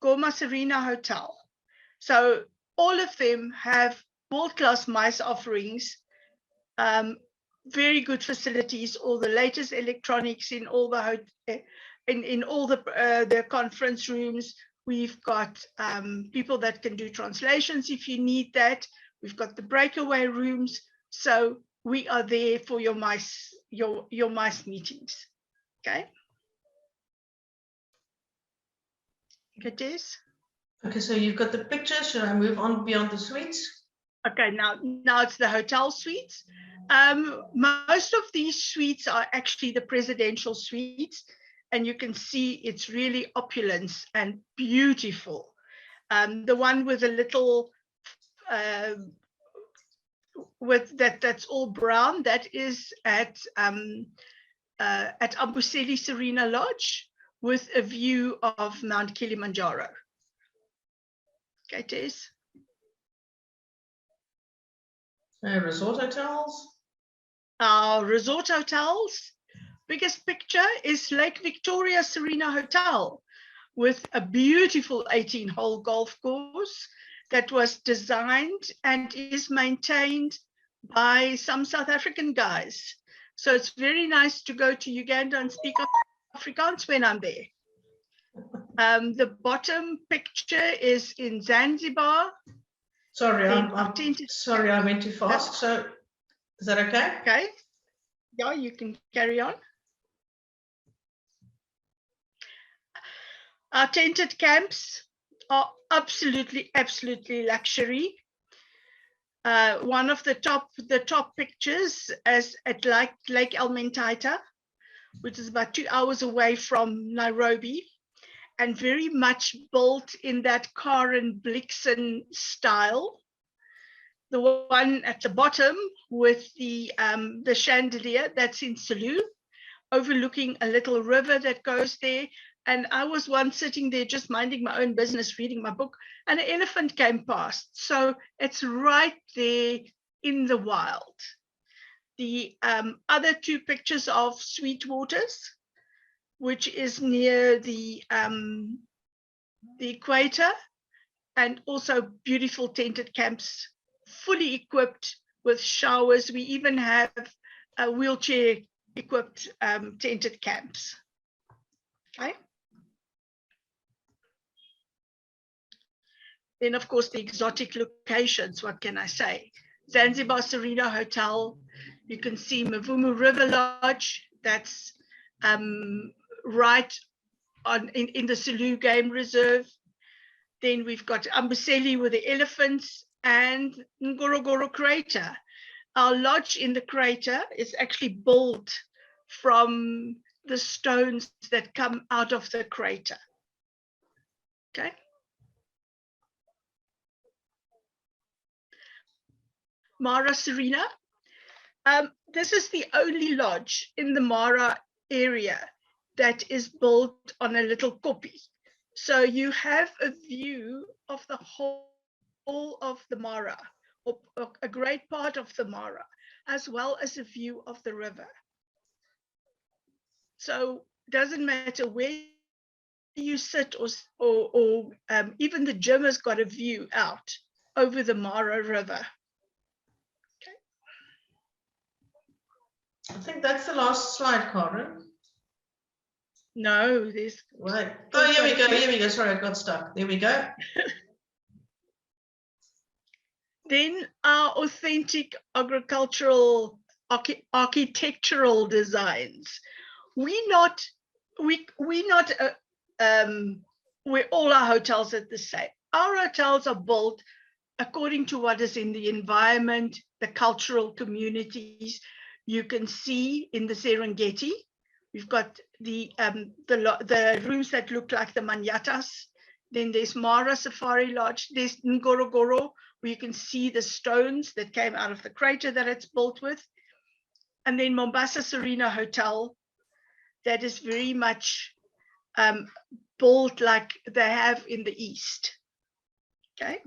Goma Serena Hotel. So all of them have world-class MICE offerings, very good facilities, all the latest electronics in all the the conference rooms. We've got people that can do translations if you need that. We've got the breakaway rooms. So we are there for your MICE, your MICE meetings. Okay. It is. Okay, so you've got the picture. Should I move on beyond the suites? Okay, now it's the hotel suites. Most of these suites are actually the presidential suites, and you can see it's really opulence and beautiful. The one with a little that's all brown, that is at Amboseli Serena Lodge with a view of Mount Kilimanjaro. Okay, Tess. Resort hotels. Our resort hotels, biggest picture is Lake Victoria Serena Hotel with a beautiful 18-hole golf course that was designed and is maintained by some South African guys. So it's very nice to go to Uganda and speak Afrikaans when I'm there. The bottom picture is in Zanzibar. Sorry, sorry, I went too fast. So is that okay? Okay. Yeah, you can carry on. Our tented camps are absolutely luxury. One of the top pictures is at Lake Elmentaita, which is about 2 hours away from Nairobi, and very much built in that Karen Blixen style. The one at the bottom with the chandelier, that's in Sulu, overlooking a little river that goes there. And I was once sitting there just minding my own business, reading my book, and an elephant came past. So it's right there in the wild. The other two pictures of Sweet Waters, which is near the equator, and also beautiful tented camps, fully equipped with showers. We even have a wheelchair equipped tented camps. Okay. Then, of course, the exotic locations, what can I say? Zanzibar Serena Hotel, you can see Mavumu River Lodge, that's right on in the Sulu Game Reserve. Then we've got Amboseli with the elephants and Ngorongoro Crater. Our lodge in the crater is actually built from the stones that come out of the crater. Okay. Mara Serena. This is the only lodge in the Mara area that is built on a little koppie. So you have a view of the whole of the Mara, or a great part of the Mara, as well as a view of the river. So it doesn't matter where you sit or even the gym has got a view out over the Mara River. I think that's the last slide, Karen. No, there's Right. Oh, here we go. Here we go. Sorry, I got stuck. There we go. Then our authentic agricultural architectural designs. We're all our hotels are the same. Our hotels are built according to what is in the environment, the cultural communities. You can see in the Serengeti, we've got the rooms that look like the manyatas. Then there's Mara Safari Lodge. There's Ngorongoro, where you can see the stones that came out of the crater that it's built with. And then Mombasa Serena Hotel, that is very much built like they have in the East. Okay.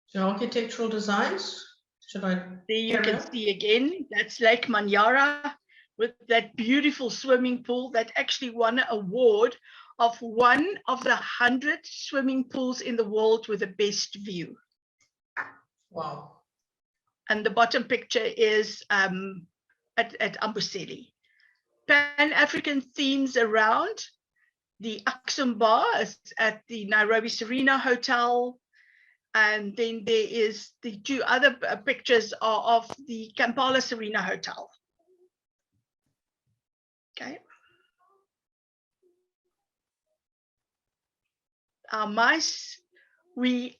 So architectural designs. Should I? There you can see again, that's Lake Manyara with that beautiful swimming pool that actually won an award of one of the 100 swimming pools in the world with the best view. Wow. And the bottom picture is at Amboseli. Pan-African themes around. The Aksum Bar is at the Nairobi Serena Hotel. And then there is the two other pictures are of the Kampala Serena Hotel. Okay. Our mice, we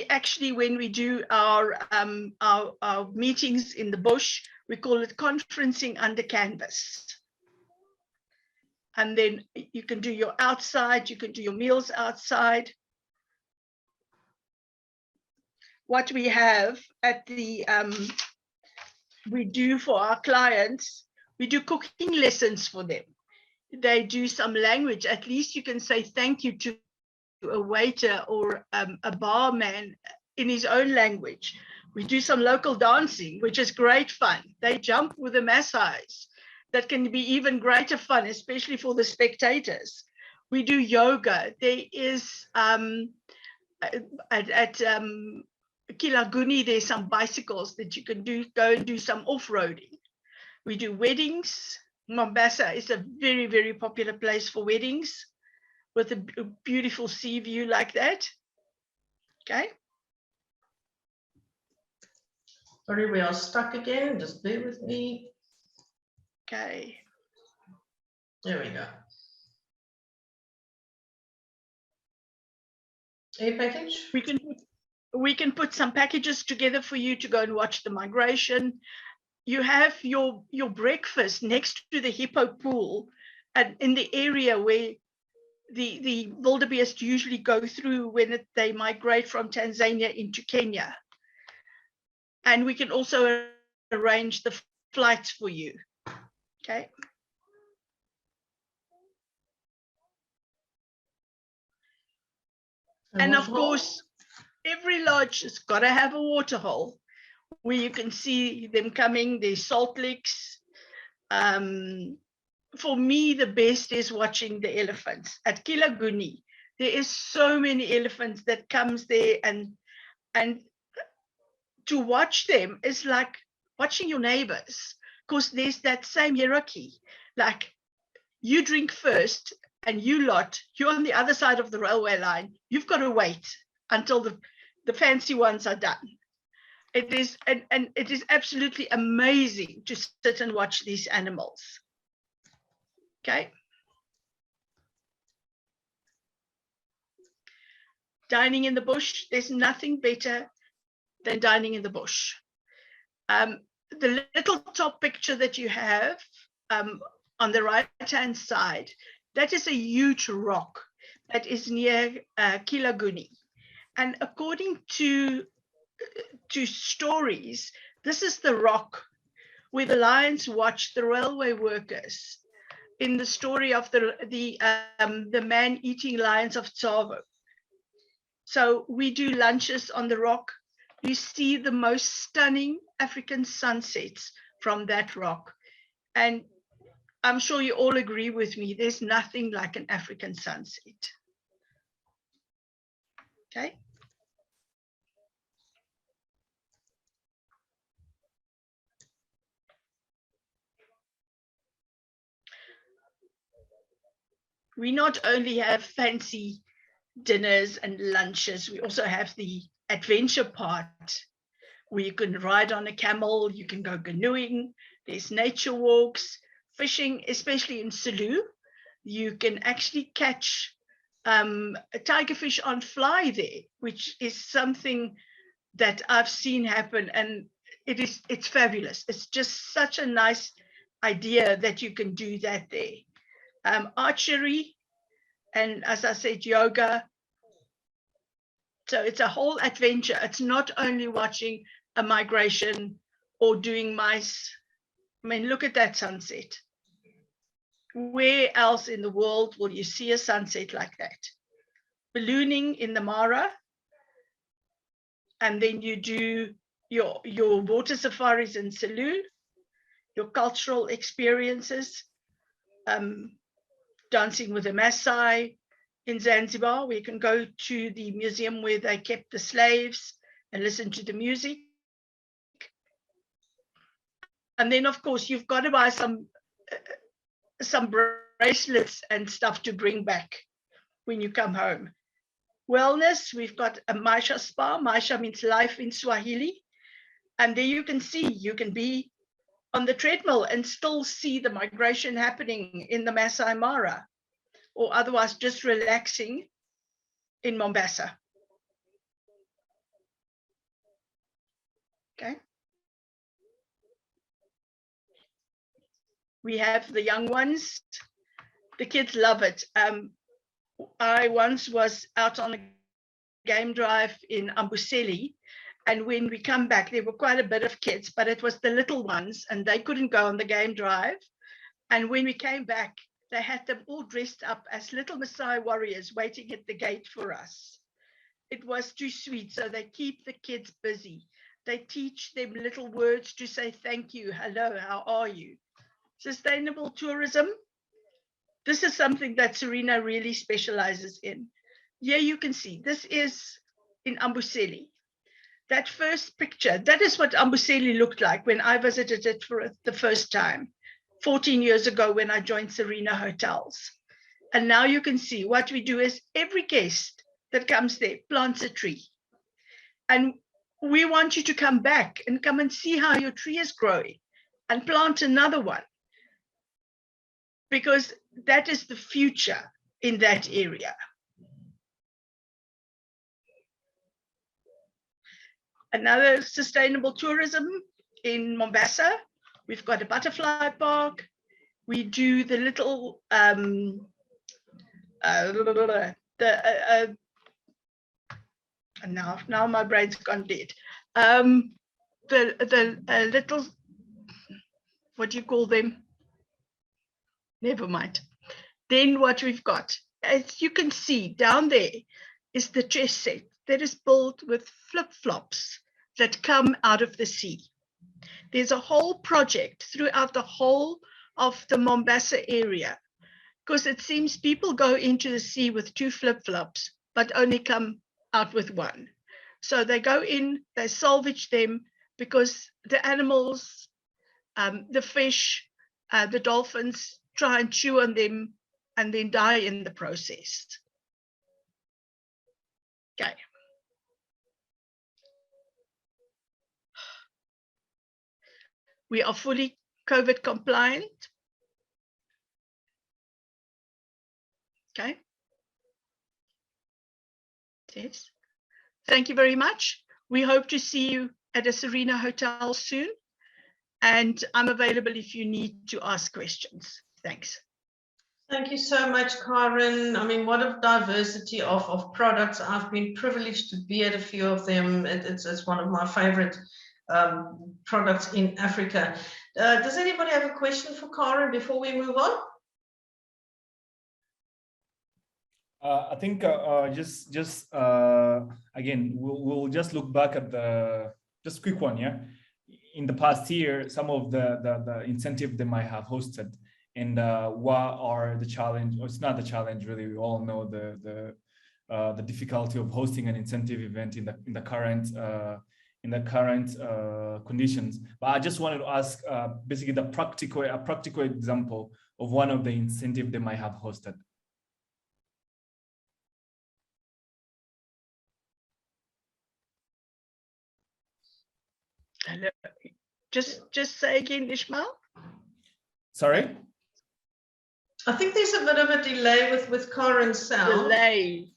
actually, when we do our meetings in the bush, we call it conferencing under canvas. And then you can do your outside, you can do your meals outside. What we have at the, we do for our clients, we do cooking lessons for them. They do some language, at least you can say thank you to a waiter or a barman in his own language. We do some local dancing, which is great fun. They jump with the Maasais. That can be even greater fun, especially for the spectators. We do yoga. There is, at Kilaguni, there's some bicycles that you can go and do some off-roading. We do weddings. Mombasa is a very, very popular place for weddings with a beautiful sea view like that. Okay. Sorry, we are stuck again. Just bear with me. Okay. There we go. A package? We can put some packages together for you to go and watch the migration. You have your breakfast next to the hippo pool and in the area where the wildebeest usually go through when they migrate from Tanzania into Kenya. And we can also arrange the flights for you. Okay. And of course, every lodge has got to have a water hole where you can see them coming. There's salt licks. For me, the best is watching the elephants at Kilaguni. There is so many elephants that comes there, and to watch them is like watching your neighbors, because there's that same hierarchy. Like you drink first, and you're on the other side of the railway line. You've got to wait until the fancy ones are done. It is, and it is absolutely amazing to sit and watch these animals. Okay. Dining in the bush, there's nothing better than dining in the bush. The little top picture that you have on the right-hand side, that is a huge rock that is near Kilaguni. And according to stories, this is the rock where the lions watched the railway workers in the story of the man eating lions of Tsavo. So we do lunches on the rock. You see the most stunning African sunsets from that rock. And I'm sure you all agree with me, there's nothing like an African sunset. Okay. We not only have fancy dinners and lunches, we also have the adventure part where you can ride on a camel, you can go canoeing, there's nature walks, fishing, especially in Sulu. You can actually catch a tigerfish on fly there, which is something that I've seen happen, and it's fabulous. It's just such a nice idea that you can do that there. Archery, and as I said, yoga. So it's a whole adventure. It's not only watching a migration or doing mice. I mean, look at that sunset. Where else in the world will you see a sunset like that? Ballooning in the Mara, and then you do your water safaris in Sulu, your cultural experiences, dancing with the Maasai in Zanzibar. We can go to the museum where they kept the slaves and listen to the music. And then, of course, you've got to buy some bracelets and stuff to bring back when you come home. Wellness, we've got a Maisha spa. Maisha means life in Swahili. And there you can see, you can be on the treadmill and still see the migration happening in the Masai Mara, or otherwise just relaxing in Mombasa. Okay. We have the young ones. The kids love it. I once was out on a game drive in Amboseli, and when we come back, there were quite a bit of kids, but it was the little ones, and they couldn't go on the game drive. And when we came back, they had them all dressed up as little Maasai warriors waiting at the gate for us. It was too sweet, so they keep the kids busy. They teach them little words to say thank you, hello, how are you? Sustainable tourism. This is something that Serena really specializes in. Here you can see, this is in Amboseli. That first picture, that is what Amboseli looked like when I visited it for the first time, 14 years ago when I joined Serena Hotels. And now you can see what we do is every guest that comes there plants a tree. And we want you to come back and come and see how your tree is growing and plant another one, because that is the future in that area. Another sustainable tourism in Mombasa, we've got a butterfly park. We do the little, now my brain's gone dead. The little, what do you call them? Never mind. Then what we've got, as you can see down there, is the chess set that is built with flip-flops that come out of the sea. There's a whole project throughout the whole of the Mombasa area, because it seems people go into the sea with 2 flip-flops, but only come out with 1. So they go in, they salvage them, because the animals, the fish, the dolphins try and chew on them and then die in the process. Okay. We are fully COVID compliant. Okay. Yes. Thank you very much. We hope to see you at a Serena Hotel soon. And I'm available if you need to ask questions. Thanks. Thank you so much, Karen. I mean, what a diversity of products. I've been privileged to be at a few of them. It's one of my favorite products in Africa. Does anybody have a question for Karen before we move on? I think again, we'll just look back at just a quick one, yeah. In the past year, some of the incentive they might have hosted and what are the challenge, or it's not the challenge really, we all know the difficulty of hosting an incentive event in the current conditions. But I just wanted to ask basically a practical example of one of the incentive they might have hosted. Hello. Just say again, Ishmael. Sorry? I think there's a bit of a delay with Karen's sound. Delay.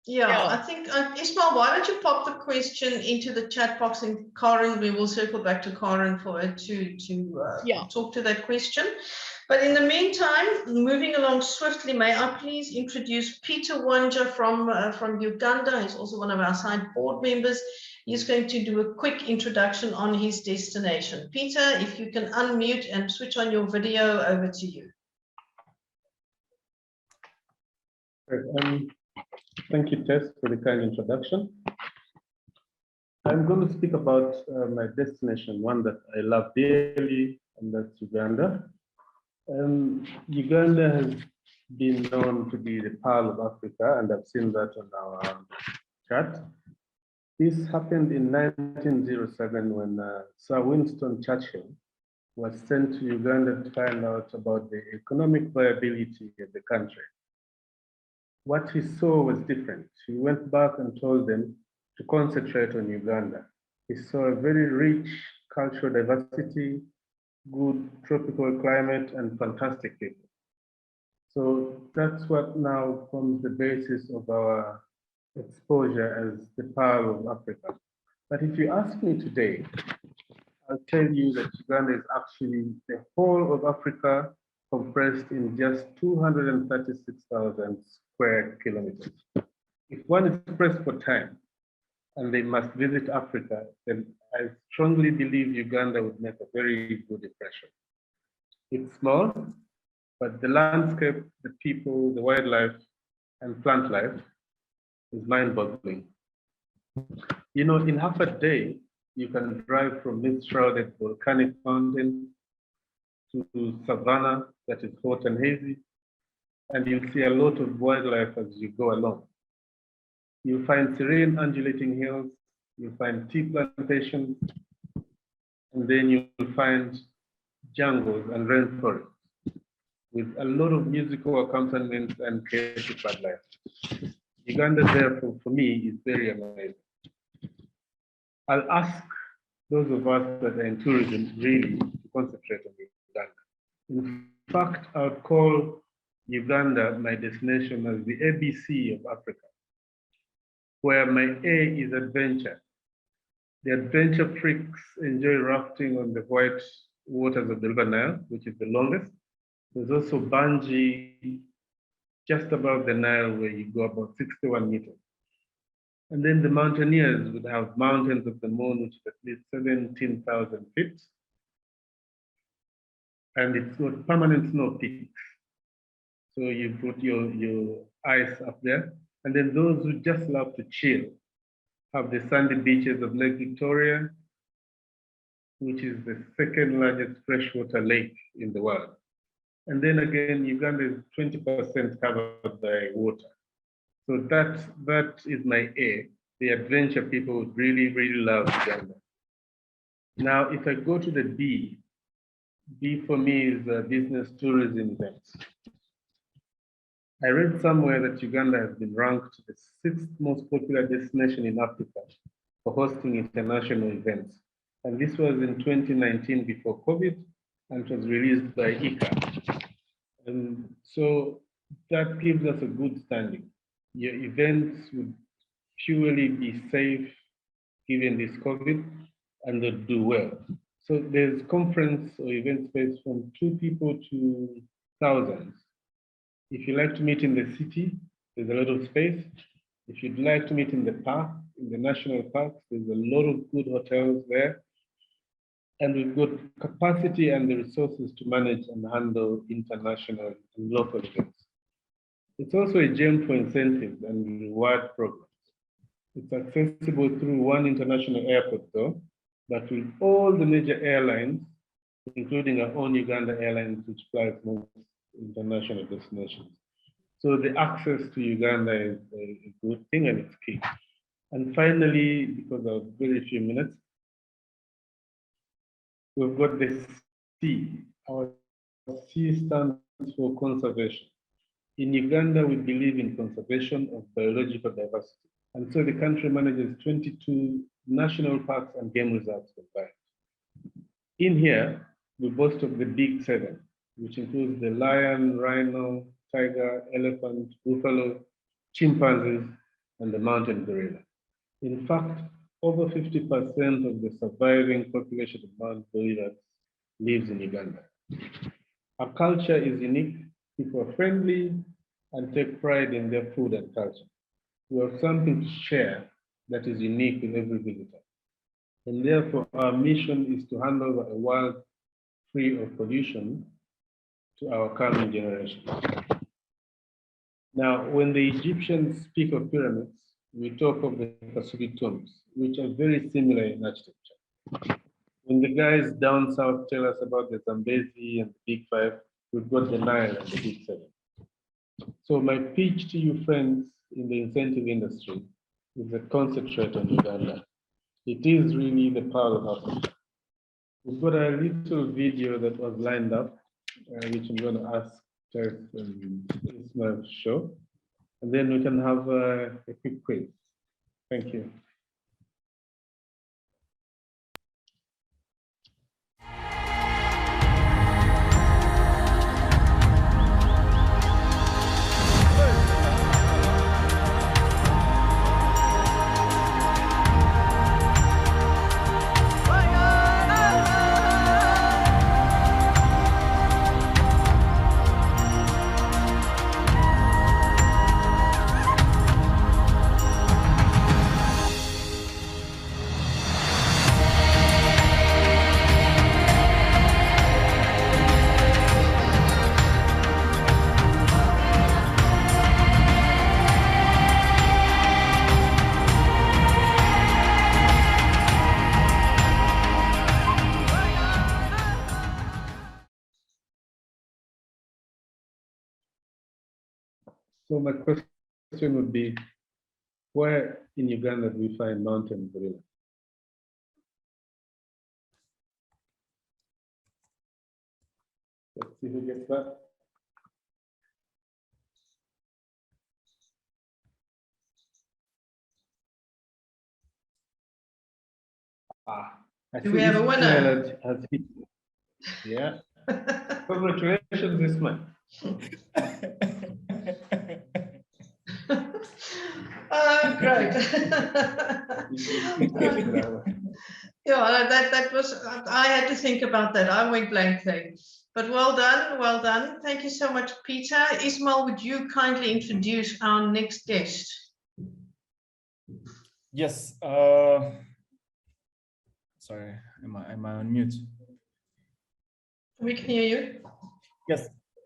Yeah, I think, Ismail, why don't you pop the question into the chat box, and Karen, we will circle back to Karen for her to talk to that question. But in the meantime, moving along swiftly, may I please introduce Peter Wanger from Uganda. He's also one of our side board members. He's going to do a quick introduction on his destination. Peter, if you can unmute and switch on your video, over to you. Thank you, Tess, for the kind introduction. I'm going to speak about my destination, one that I love dearly, and that's Uganda. Uganda has been known to be the pearl of Africa, and I've seen that on our chart. This happened in 1907 when Sir Winston Churchill was sent to Uganda to find out about the economic viability of the country. What he saw was different. He went back and told them to concentrate on Uganda. He saw a very rich cultural diversity, good tropical climate, and fantastic people. So that's what now forms the basis of our exposure as the pearl of Africa. But if you ask me today, I'll tell you that Uganda is actually the whole of Africa compressed in just 236,000 square kilometers. If one is pressed for time and they must visit Africa, then I strongly believe Uganda would make a very good impression. It's small, but the landscape, the people, the wildlife, and plant life is mind-boggling. You know, in half a day, you can drive from mist-shrouded volcanic mountains to savanna that is hot and hazy, and you'll see a lot of wildlife as you go along. You'll find serene undulating hills, you'll find tea plantations, and then you'll find jungles and rainforests with a lot of musical accompaniments and creative wildlife. Uganda, therefore, for me, is very amazing. I'll ask those of us that are in tourism really to concentrate on Uganda. In fact, I would call Uganda my destination as the ABC of Africa, where my A is adventure. The adventure freaks enjoy rafting on the white waters of the River Nile, which is the longest. There's also bungee just above the Nile, where you go about 61 meters. And then the mountaineers would have Mountains of the Moon, which is at least 17,000 feet. And it's got permanent snow peaks. So you put your ice up there. And then those who just love to chill have the sandy beaches of Lake Victoria, which is the second largest freshwater lake in the world. And then again, Uganda is 20% covered by water. So that is my A. The adventure people would really, really love Uganda. Now, if I go to the B for me is business tourism events. I read somewhere that Uganda has been ranked the 6th most popular destination in Africa for hosting international events. And this was in 2019 before COVID, and it was released by ICA. And so that gives us a good standing. Your events would purely be safe given this COVID, and they'll do well. So there's conference or event space from 2 people to thousands. If you like to meet in the city, there's a lot of space. If you'd like to meet in the park, in the national parks, there's a lot of good hotels there. And we've got capacity and the resources to manage and handle international and local events. It's also a gem for incentives and reward programs. It's accessible through one international airport though, but with all the major airlines, including our own Uganda Airlines, which flies most international destinations. So the access to Uganda is a good thing and it's key. And finally, because of very few minutes, we've got the C. Our C stands for conservation. In Uganda, we believe in conservation of biological diversity. And so the country manages 22 national parks and game reserves combined. In here, we boast of the big 7, which includes the lion, rhino, tiger, elephant, buffalo, chimpanzees, and the mountain gorilla. In fact, over 50% of the surviving population of mountain gorillas lives in Uganda. Our culture is unique, people are friendly, and take pride in their food and culture. We have something to share that is unique in every visitor. And therefore, our mission is to hand over a world free of pollution to our coming generations. Now, when the Egyptians speak of pyramids, we talk of the Kasubi tombs, which are very similar in architecture. When the guys down south tell us about the Zambezi and the Big 5, we've got the Nile and the Big 7. So my pitch to you friends in the incentive industry is a concentrate on Uganda. It is really the power of Africa. We've got a little video that was lined up, which I'm going to ask Tess and Ismail to show. And then we can have a quick quiz. Thank you. So my question would be, where in Uganda do we find mountain gorilla? Let's see who gets that. Do we have a winner? Yeah. Congratulations, Ismail. Oh, great. Yeah, that was, I had to think about that. I went blank then. But well done, well done. Thank you so much, Peter. Ismail, would you kindly introduce our next guest? Yes. Sorry, am I on mute? We can hear you.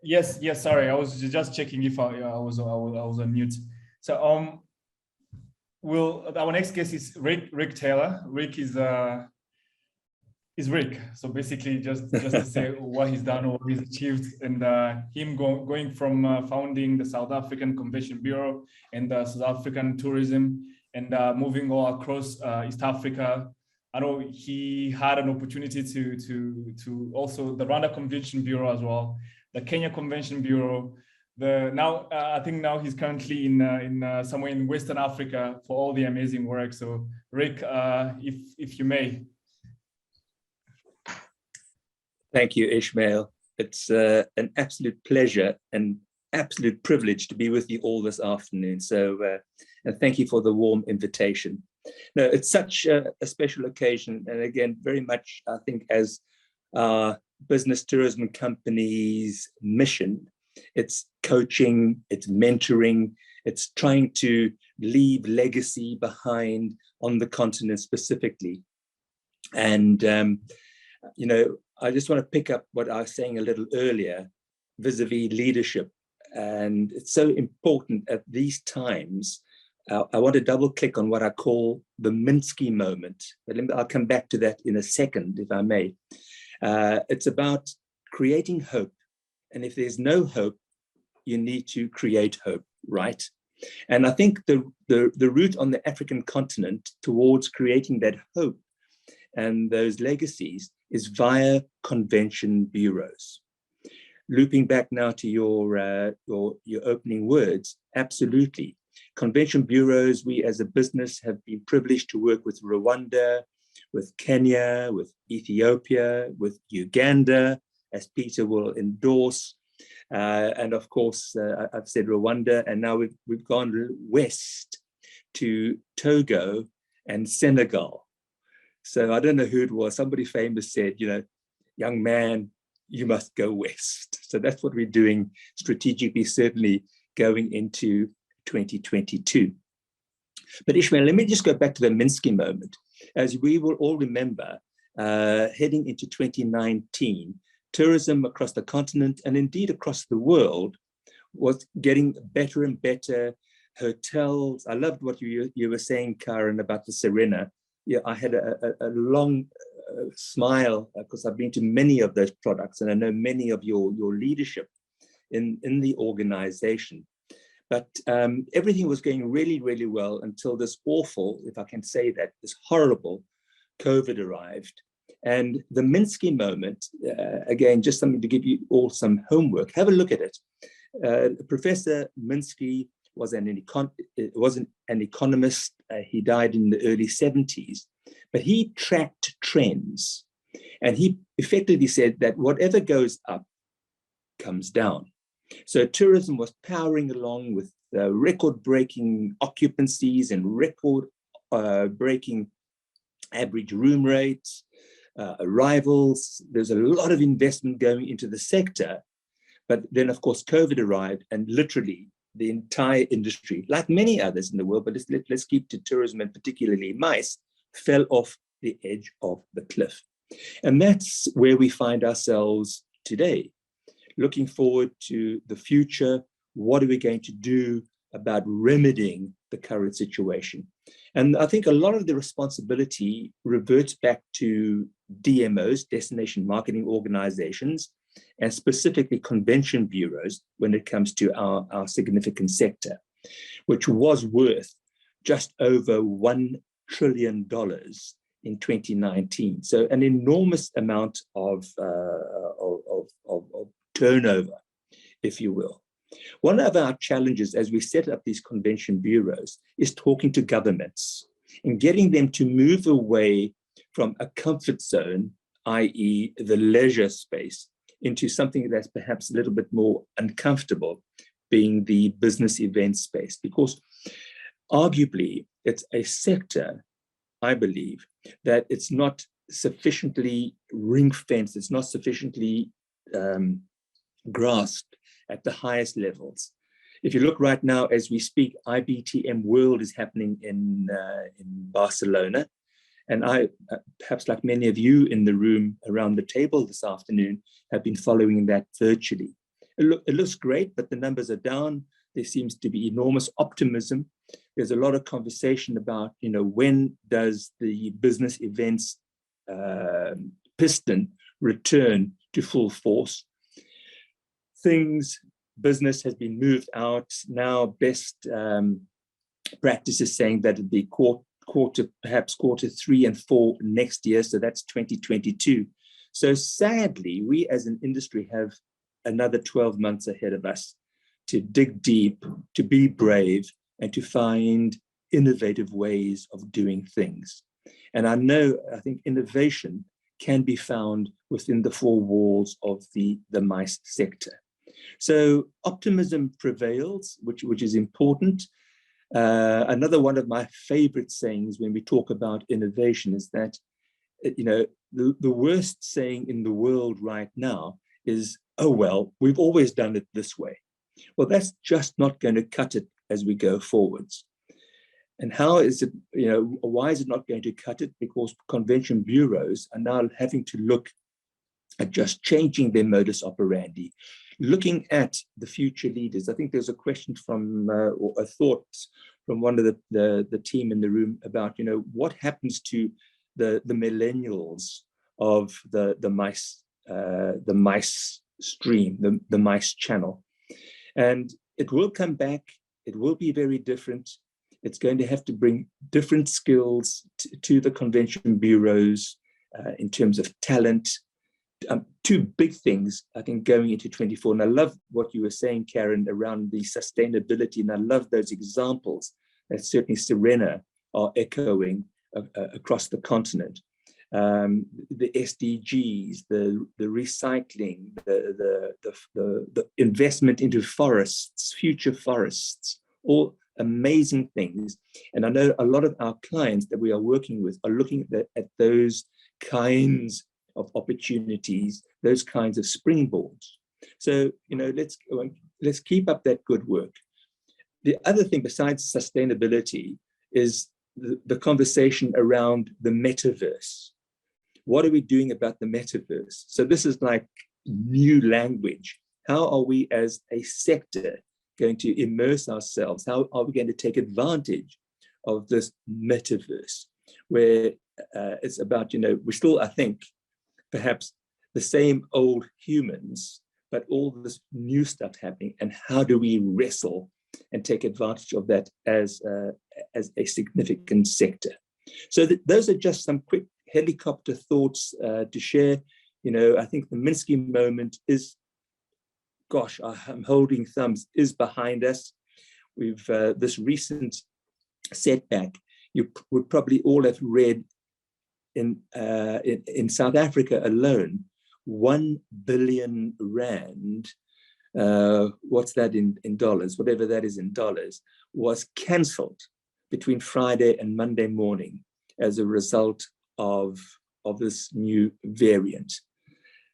Yes. Sorry, I was just checking if I was on mute. So our next guest is Rick Taylor. Rick is Rick. So basically, just to say what he's done or what he's achieved, and him going from founding the South African Convention Bureau and the South African Tourism, and moving all across East Africa. I know he had an opportunity to also the Rwanda Convention Bureau as well, the Kenya Convention Bureau. I think now he's currently in somewhere in Western Africa for all the amazing work. So Rick, if you may. Thank you, Ishmael. It's an absolute pleasure and absolute privilege to be with you all this afternoon. So and thank you for the warm invitation. No, it's such a special occasion. And again, very much, I think, as our business tourism company's mission, it's coaching, it's mentoring, it's trying to leave legacy behind on the continent specifically. And, you know, I just want to pick up what I was saying a little earlier, vis-a-vis leadership. And it's so important at these times. I want to double click on what I call the Minsky moment, but I'll come back to that in a second, if I may. It's about creating hope. And if there's no hope, you need to create hope, right? And I think the route on the African continent towards creating that hope and those legacies is via convention bureaus. Looping back now to your opening words, absolutely. Convention bureaus, we as a business have been privileged to work with Rwanda, with Kenya, with Ethiopia, with Uganda, as Peter will endorse. And of course, I've said Rwanda, and now we've gone west to Togo and Senegal. So I don't know who it was, somebody famous said, you know, young man, you must go west. So that's what we're doing strategically, certainly going into 2022. But Ishmael, let me just go back to the Minsky moment. As we will all remember, heading into 2019, tourism across the continent and indeed across the world was getting better and better. Hotels, I loved what you were saying, Karen, about the Serena. Yeah, I had a long smile because I've been to many of those products and I know many of your leadership in the organization. But everything was going really, really well until this awful, if I can say that, this horrible COVID arrived. And the Minsky moment, again, just something to give you all some homework, have a look at it. Professor Minsky was an economist. He died in the early 70s, but he tracked trends. And he effectively said that whatever goes up comes down. So tourism was powering along with record-breaking occupancies and record-breaking average room rates, arrivals. There's a lot of investment going into the sector. But then, of course, COVID arrived and literally the entire industry, like many others in the world, but let's keep to tourism and particularly MICE, fell off the edge of the cliff. And that's where we find ourselves today. Looking forward to the future, what are we going to do about remedying the current situation? And I think a lot of the responsibility reverts back to DMOs, destination marketing organizations, and specifically convention bureaus when it comes to our significant sector, which was worth just over $1 trillion in 2019. So an enormous amount of turnover, if you will. One of our challenges as we set up these convention bureaus is talking to governments and getting them to move away from a comfort zone, i.e. the leisure space, into something that's perhaps a little bit more uncomfortable, being the business event space. Because arguably, it's a sector, I believe, that it's not sufficiently ring-fenced, it's not sufficiently grasped at the highest levels. If you look right now, as we speak, IBTM World is happening in Barcelona. And I, perhaps like many of you in the room around the table this afternoon, have been following that virtually. It looks great, but the numbers are down. There seems to be enormous optimism. There's a lot of conversation about, you know, when does the business events piston return to full force? Business has been moved out. Now best practice is saying that it'd be perhaps quarter 3 and 4 next year. So that's 2022. So sadly, we as an industry have another 12 months ahead of us to dig deep, to be brave, and to find innovative ways of doing things. And I think innovation can be found within the 4 walls of the MICE sector. So optimism prevails, which is important. Another one of my favorite sayings when we talk about innovation is that, you know, the worst saying in the world right now is, oh, well, we've always done it this way. Well, that's just not going to cut it as we go forwards. And how is it, you know, why is it not going to cut it? Because convention bureaus are now having to look at just changing their modus operandi, looking at the future leaders. I think there's a question from, or a thought from one of the team in the room about, you know, what happens to the millennials of the mice stream, the mice channel. And it will come back. It will be very different. It's going to have to bring different skills to the convention bureaus in terms of talent. Two big things, I think, going into 24. And I love what you were saying, Karen, around the sustainability. And I love those examples that certainly Serena are echoing across the continent. The SDGs, the recycling, the investment into forests, future forests, all amazing things. And I know a lot of our clients that we are working with are looking at those kinds of opportunities, those kinds of springboards. So, let's keep up that good work. The other thing besides sustainability is the conversation around the metaverse. What are we doing about the metaverse? So this is like new language. How are we as a sector going to immerse ourselves? How are we going to take advantage of this metaverse where it's about, we're still, I think, perhaps the same old humans, but all this new stuff happening, and how do we wrestle and take advantage of that as a significant sector? So those are just some quick helicopter thoughts to share. I think the Minsky moment is, gosh, I'm holding thumbs, is behind us. We've this recent setback, you would probably all have read in South Africa alone, 1 billion rand, what's that in dollars, whatever that is in dollars, was cancelled between Friday and Monday morning as a result of this new variant.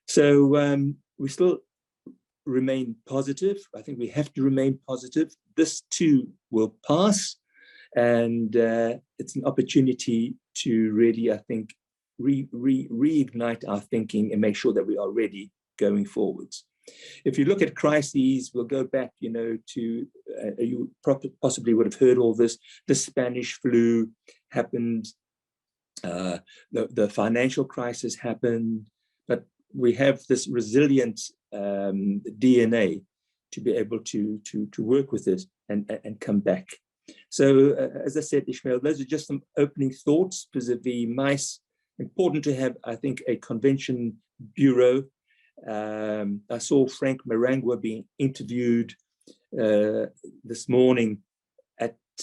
So we still remain positive. I think we have to remain positive. This too will pass, and it's an opportunity to really, I think, reignite our thinking and make sure that we are ready going forwards. If you look at crises, we'll go back, to, you possibly would have heard all this. The Spanish flu happened, the financial crisis happened, but we have this resilient DNA to be able to work with it and come back. So as I said, Ishmael, those are just some opening thoughts vis-a-vis mice. Important to have, I think, a convention bureau. I saw Frank Marangwa being interviewed this morning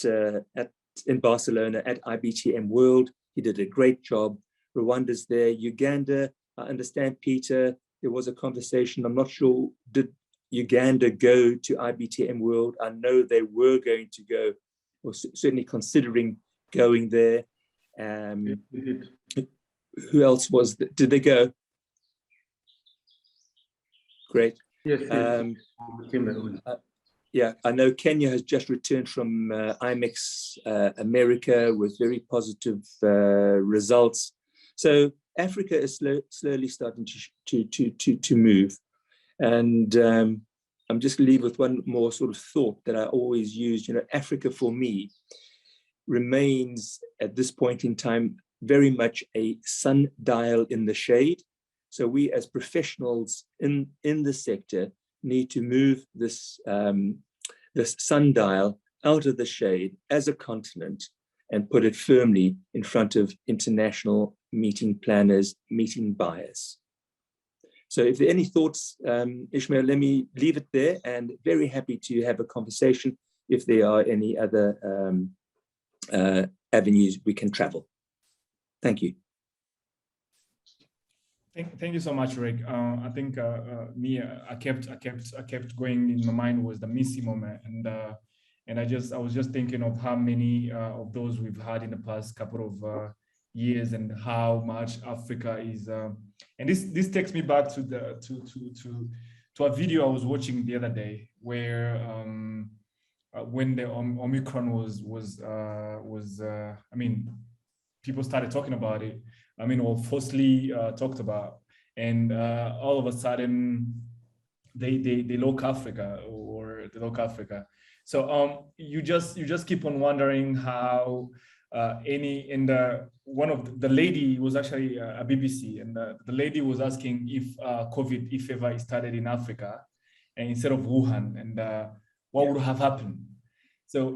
in Barcelona at IBTM World. He did a great job. Rwanda's there. Uganda, I understand, Peter, there was a conversation. I'm not sure, did Uganda go to IBTM World? I know they were going to go, or certainly considering going there. Who else was there? Did they go? Great. Yes. Yeah, I know Kenya has just returned from IMEX America with very positive results. So Africa is slowly starting to move. And I'm just going to leave with one more sort of thought that I always use. Africa for me remains at this point in time very much a sundial in the shade. So we as professionals in the sector need to move this, this sundial out of the shade as a continent and put it firmly in front of international meeting planners, meeting buyers. So if there are any thoughts, Ishmael, let me leave it there, and very happy to have a conversation if there are any other avenues we can travel. Thank you. Thank you so much, Rick. I think I kept going in my mind was the Missy moment, and I was just thinking of how many of those we've had in the past couple of years, and how much Africa is. And this takes me back to a video I was watching the other day, where when the Omicron was I mean, people started talking about it. I mean, or falsely talked about, and all of a sudden they lock Africa, or they lock Africa. So you just keep on wondering how one of the lady was actually a BBC, and the lady was asking if COVID, if ever, started in Africa, and instead of Wuhan, and what would have happened. So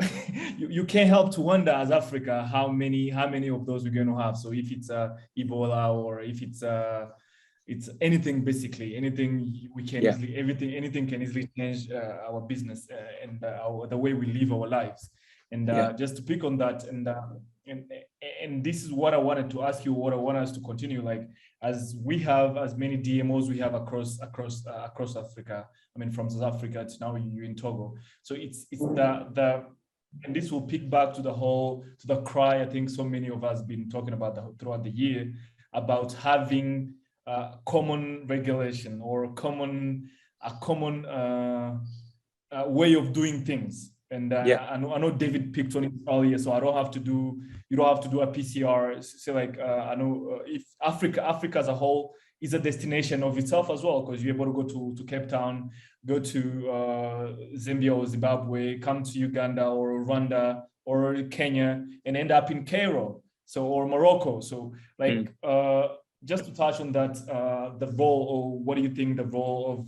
you can't help to wonder as Africa how many of those we're going to have. So if it's Ebola, or if it's anything, basically anything, we can easily, anything can easily change our business and the way we live our lives. And just to pick on that, and this is what I wanted to ask you, what I want us to continue, like, as we have as many DMOs we have across Africa. I mean, from South Africa to now you're in Togo. So it's the and this will pick back to the cry I think so many of us been talking about throughout the year, about having common regulation or a common way of doing things. And I know David picked on it earlier, so you don't have to do a PCR. So like I know if Africa as a whole is a destination of itself as well, because you're able to go to Cape Town, go to Zambia or Zimbabwe, come to Uganda or Rwanda or Kenya, and end up in Cairo, or Morocco. So like just to touch on that, the role, or what do you think the role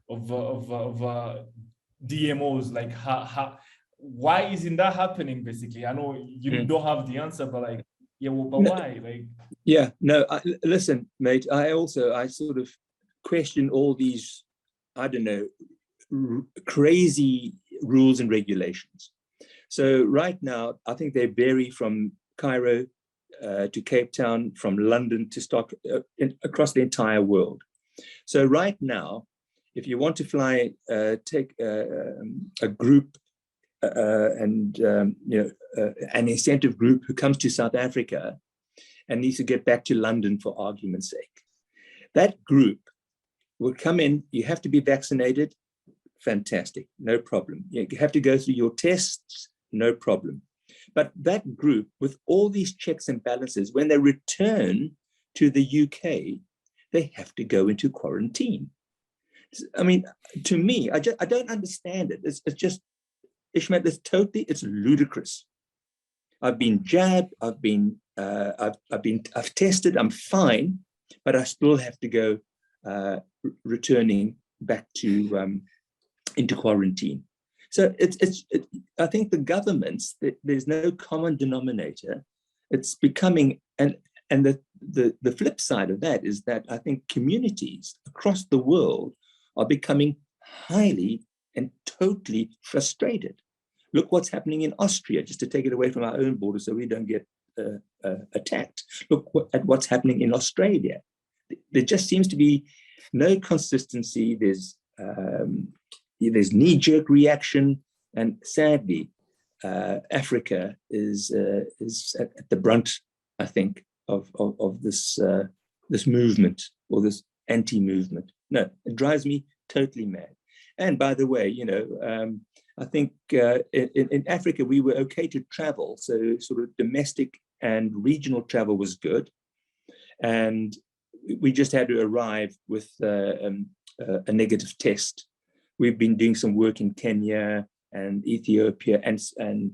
of DMOs, like why isn't that happening, basically? I know you don't have the answer, but like, but why? Like, listen, mate, I sort of question all these, I don't know, crazy rules and regulations. So right now, I think they vary from Cairo to Cape Town, from London to across the entire world. So right now, if you want to fly, take a group and an incentive group who comes to South Africa and needs to get back to London for argument's sake, that group will come in. You have to be vaccinated. Fantastic, no problem. You have to go through your tests, no problem. But that group, with all these checks and balances, when they return to the UK, they have to go into quarantine. I mean, to me, I don't understand it. It's just, Ishmael, it's ludicrous. I've been jabbed, I've tested, I'm fine, but I still have to go returning back to into quarantine. So I think the governments, there's no common denominator. It's becoming, and the flip side of that is that I think communities across the world are becoming highly and totally frustrated. Look what's happening in Austria, just to take it away from our own border so we don't get attacked. Look at what's happening in Australia. There just seems to be no consistency. There's knee-jerk reaction, and sadly, Africa is at the brunt, I think, of this movement, or this anti-movement. No, it drives me totally mad. And by the way, I think in Africa we were okay to travel, so sort of domestic and regional travel was good, and we just had to arrive with a negative test. We've been doing some work in Kenya and Ethiopia, and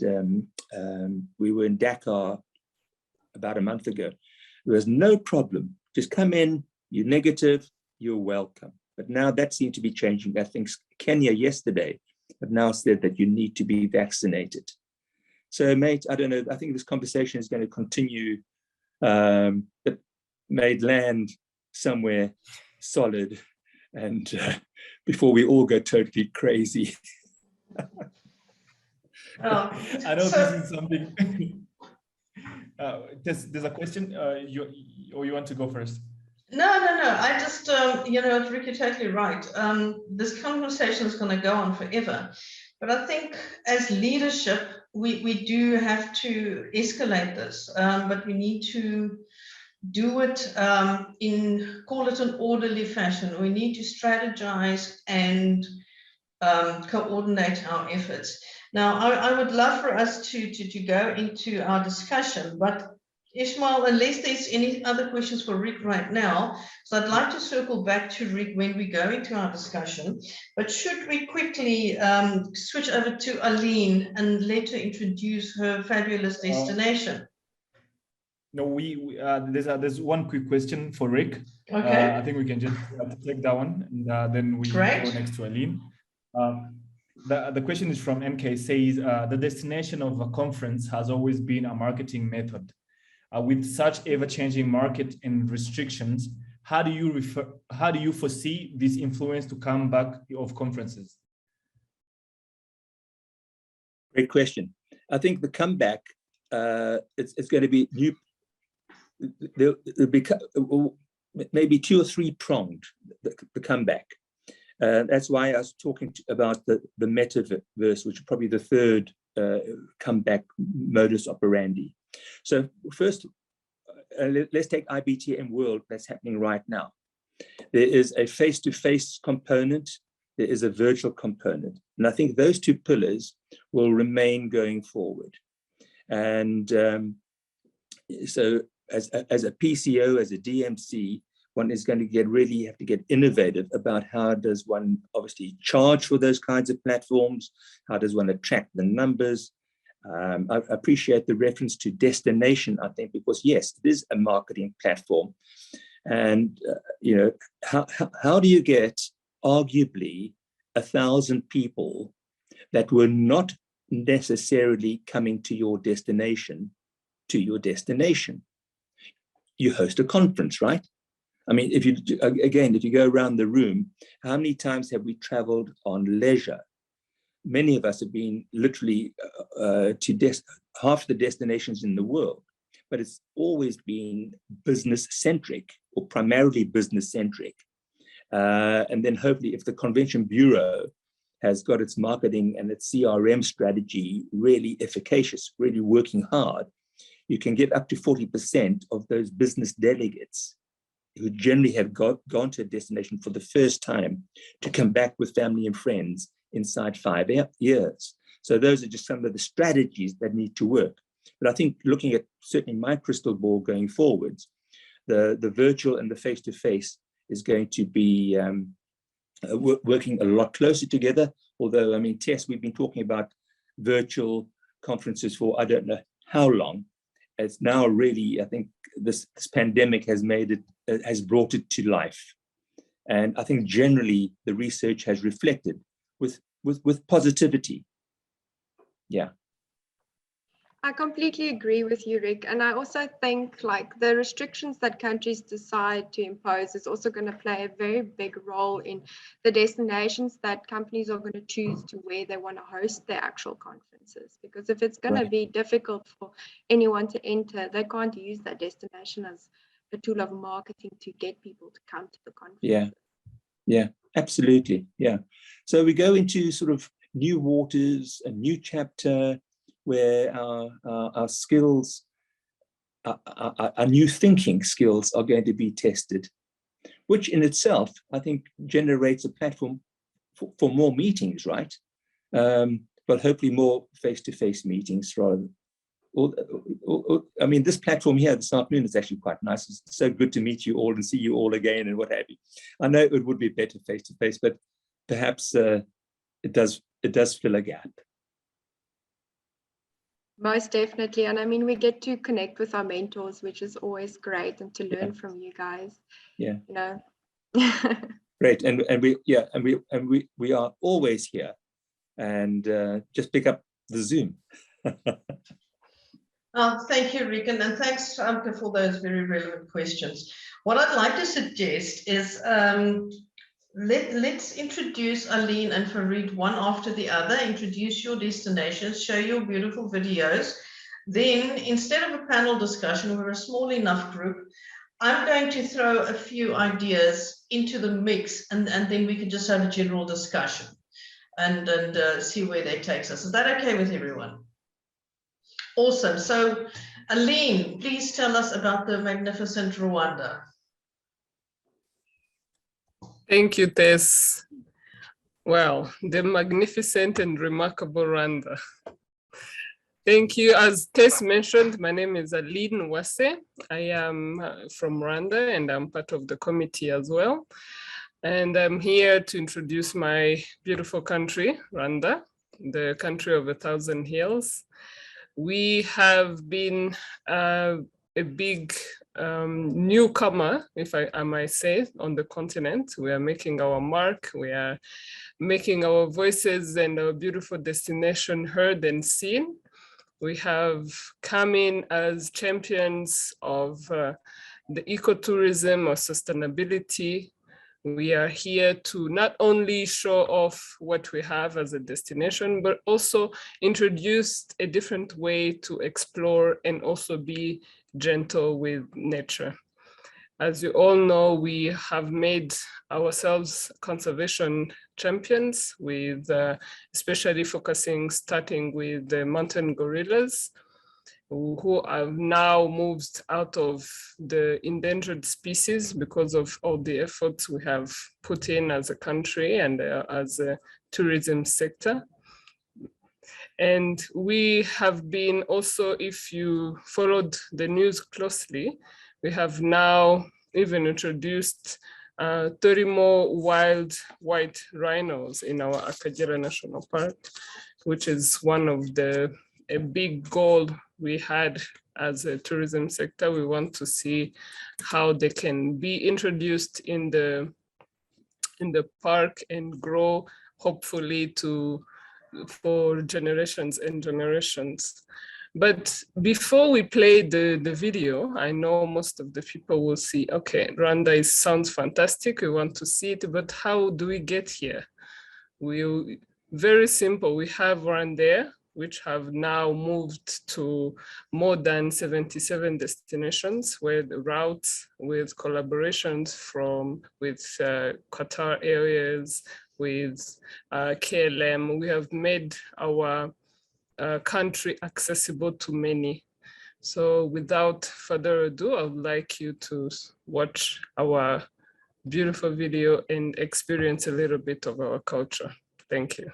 we were in Dakar about a month ago. There was no problem. Just come in, you're negative, you're welcome. But now that seems to be changing. I think Kenya yesterday have now said that you need to be vaccinated. So, mate, I don't know. I think this conversation is going to continue, but made land somewhere solid, and before we all go totally crazy. I know this is something. There's a question. You want to go first? No. I just, Ricky, totally right. This conversation is going to go on forever. But I think as leadership, we do have to escalate this, but we need to do it call it an orderly fashion. We need to strategize and coordinate our efforts. Now, I would love for us to go into our discussion, but Ishmael, unless there's any other questions for Rick right now, so I'd like to circle back to Rick when we go into our discussion, but should we quickly switch over to Aline and let her introduce her fabulous destination? No, there's one quick question for Rick. Okay. I think we can just take that one, and then we go next to Aline. The question is from MK, says, the destination of a conference has always been a marketing method. With such ever-changing market and restrictions, how do you foresee this influence to come back of conferences? Great question. I think the comeback, it's going to be new. There'll be maybe 2 or 3 pronged, the comeback. That's why I was talking about the metaverse, which is probably the third comeback modus operandi. So first, let's take IBTM World that's happening right now. There is a face-to-face component, there is a virtual component. And I think those 2 pillars will remain going forward. And so as a PCO, as a DMC, one is going to really have to get innovative about how does one obviously charge for those kinds of platforms, how does one attract the numbers. I appreciate the reference to destination, I think, because yes, it is a marketing platform. And, you know, how do you get arguably 1,000 people that were not necessarily coming to your destination, You host a conference, right? I mean, if you go around the room, how many times have we traveled on leisure? Many of us have been literally to half the destinations in the world, but it's always been business-centric or primarily business-centric. And then hopefully if the Convention Bureau has got its marketing and its CRM strategy really efficacious, really working hard, you can get up to 40% of those business delegates who generally have gone to a destination for the first time to come back with family and friends inside 5 years. So those are just some of the strategies that need to work. But I think looking at certainly my crystal ball going forwards, the virtual and the face-to-face is going to be working a lot closer together. Although, I mean, Tess, we've been talking about virtual conferences for I don't know how long. It's now really, I think this pandemic has made it, has brought it to life. And I think generally the research has reflected with positivity. Yeah. I completely agree with you, Rick. And I also think like the restrictions that countries decide to impose is also going to play a very big role in the destinations that companies are going to choose to where they want to host their actual conferences. Because if it's going to be difficult for anyone to enter, they can't use that destination as a tool of marketing to get people to come to the conference. Yeah, absolutely. Yeah. So we go into sort of new waters, a new chapter, where our skills, our new thinking skills are going to be tested, which in itself, I think, generates a platform for more meetings, right? But hopefully more face-to-face meetings rather. I mean, this platform here this afternoon is actually quite nice. It's so good to meet you all and see you all again and what have you. I know it would be better face-to-face, but perhaps it does fill a gap. Most definitely. And I mean, we get to connect with our mentors, which is always great, and to learn from you guys. Yeah. You know. Great. And we are always here. And just pick up the Zoom. Thank you, Rick, and thanks, Amke, for those very relevant questions. What I'd like to suggest is let's introduce Aline and Farid one after the other, introduce your destinations, show your beautiful videos. Then, instead of a panel discussion, we're a small enough group, I'm going to throw a few ideas into the mix, and then we can just have a general discussion and see where that takes us. Is that okay with everyone? Awesome. So, Aline, please tell us about the magnificent Rwanda. Thank you, Tess. Well, the magnificent and remarkable Rwanda. Thank you. As Tess mentioned, my name is Aline Wase. I am from Rwanda and I'm part of the committee as well. And I'm here to introduce my beautiful country, Rwanda, the country of 1,000 hills. We have been a big newcomer, if I might say, on the continent. We are making our mark. We are making our voices and our beautiful destination heard and seen. We have come in as champions of the ecotourism or sustainability. We are here to not only show off what we have as a destination, but also introduce a different way to explore and also be gentle with nature. As you all know, we have made ourselves conservation champions with especially starting with the mountain gorillas, who have now moved out of the endangered species because of all the efforts we have put in as a country and as a tourism sector. And we have been also, if you followed the news closely, we have now even introduced 30 more wild white rhinos in our Akagera National Park, which is one of a big goal we had as a tourism sector. We want to see how they can be introduced in the park and grow, hopefully for generations and generations. But before we play the video, I know most of the people will see, okay, Rwanda sounds fantastic, we want to see it, but how do we get here? Very simple, we have Rwanda, which have now moved to more than 77 destinations with routes, with collaborations with Qatar Airways, with KLM. We have made our country accessible to many. So without further ado, I would like you to watch our beautiful video and experience a little bit of our culture. Thank you.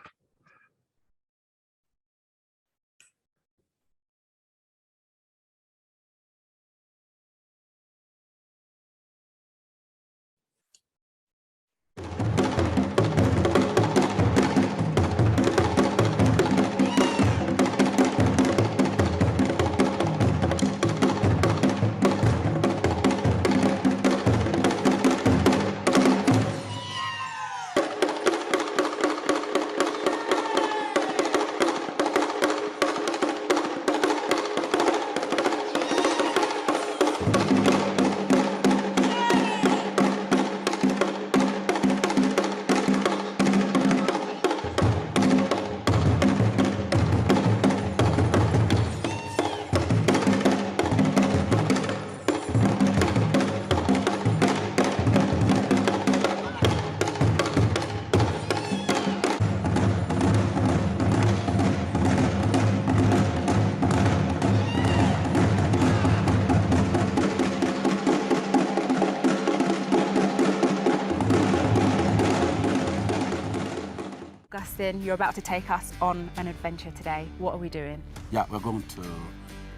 You're about to take us on an adventure today. What are we doing? Yeah, we're going to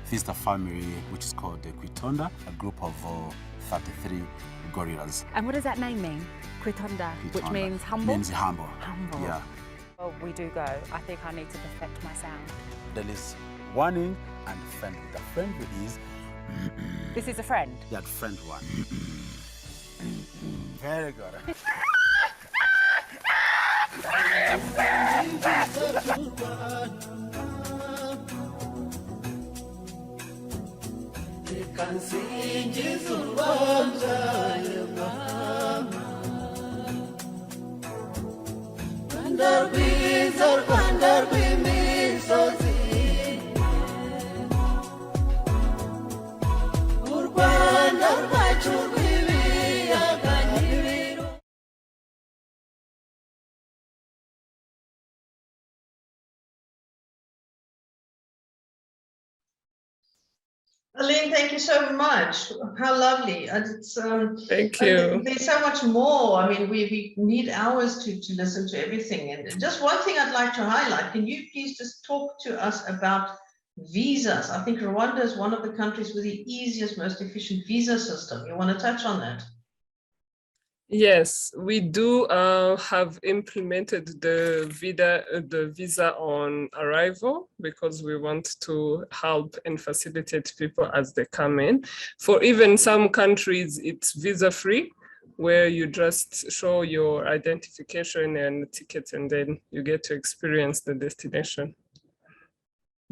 visit a family which is called the Kwitonda, a group of 33 gorillas. And what does that name mean? Kwitonda, which means humble? Means humble. Humble. Yeah. Well, we do go. I think I need to perfect my sound. There is warning and friendly. The friendly is... This is a friend? Yeah, the friend one. Very good. Aline, thank you so much. How lovely. Thank you. There's so much more. I mean, we need hours to listen to everything. And just one thing I'd like to highlight, can you please just talk to us about visas. I think Rwanda is one of the countries with the easiest, most efficient visa system. You want to touch on that? Yes, we do have implemented the visa on arrival because we want to help and facilitate people as they come in. For even some countries, it's visa free, where you just show your identification and ticket, and then you get to experience the destination.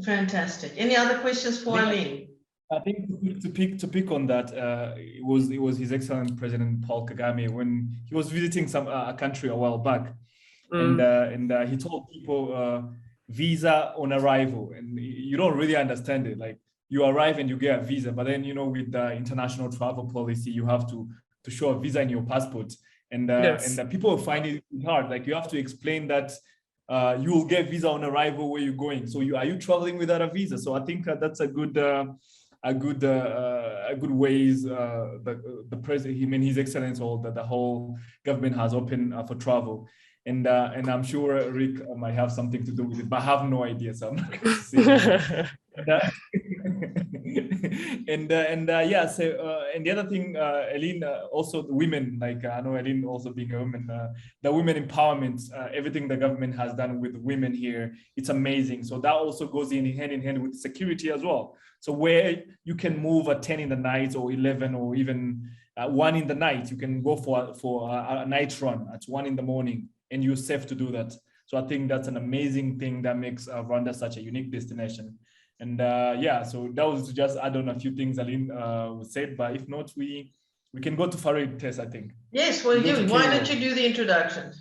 Fantastic. Any other questions for Aline? I think to pick on that, it was His Excellency President Paul Kagame when he was visiting a country a while back, and he told people visa on arrival, and you don't really understand it. Like you arrive and you get a visa, but then with the international travel policy, you have to show a visa in your passport, and Yes. and people find it hard. Like you have to explain that. You will get visa on arrival where you're going. So are you traveling without a visa? So I think that's a good ways the president, His Excellency, or the whole government has opened for travel, and I'm sure Rick might have something to do with it, but I have no idea, so I'm not going to say that. And the other thing, Eileen, also the women, like I know Eileen also being a woman, the women empowerment, everything the government has done with women here, it's amazing. So that also goes hand in hand with security as well. So where you can move at 10 in the night or 11 or even 1 in the night, you can go for a night run at 1 in the morning, and you're safe to do that. So I think that's an amazing thing that makes Rwanda such a unique destination. And so that was to just add on a few things Aline said, but if not, we can go to Farid Tess, I think. Yes, well, why don't you do the introduction?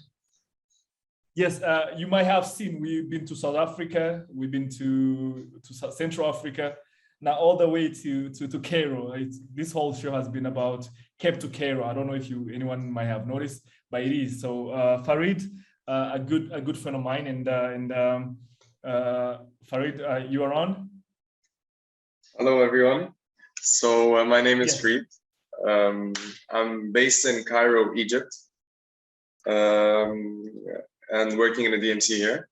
Yes, you might have seen we've been to South Africa, we've been to Central Africa, now all the way to Cairo. This whole show has been about Cape to Cairo. I don't know if anyone might have noticed, but it is. So Farid, a good friend of mine, and Farid, you are on. Hello, everyone. So my name is Farid. I'm based in Cairo, Egypt, and working in the DMC here.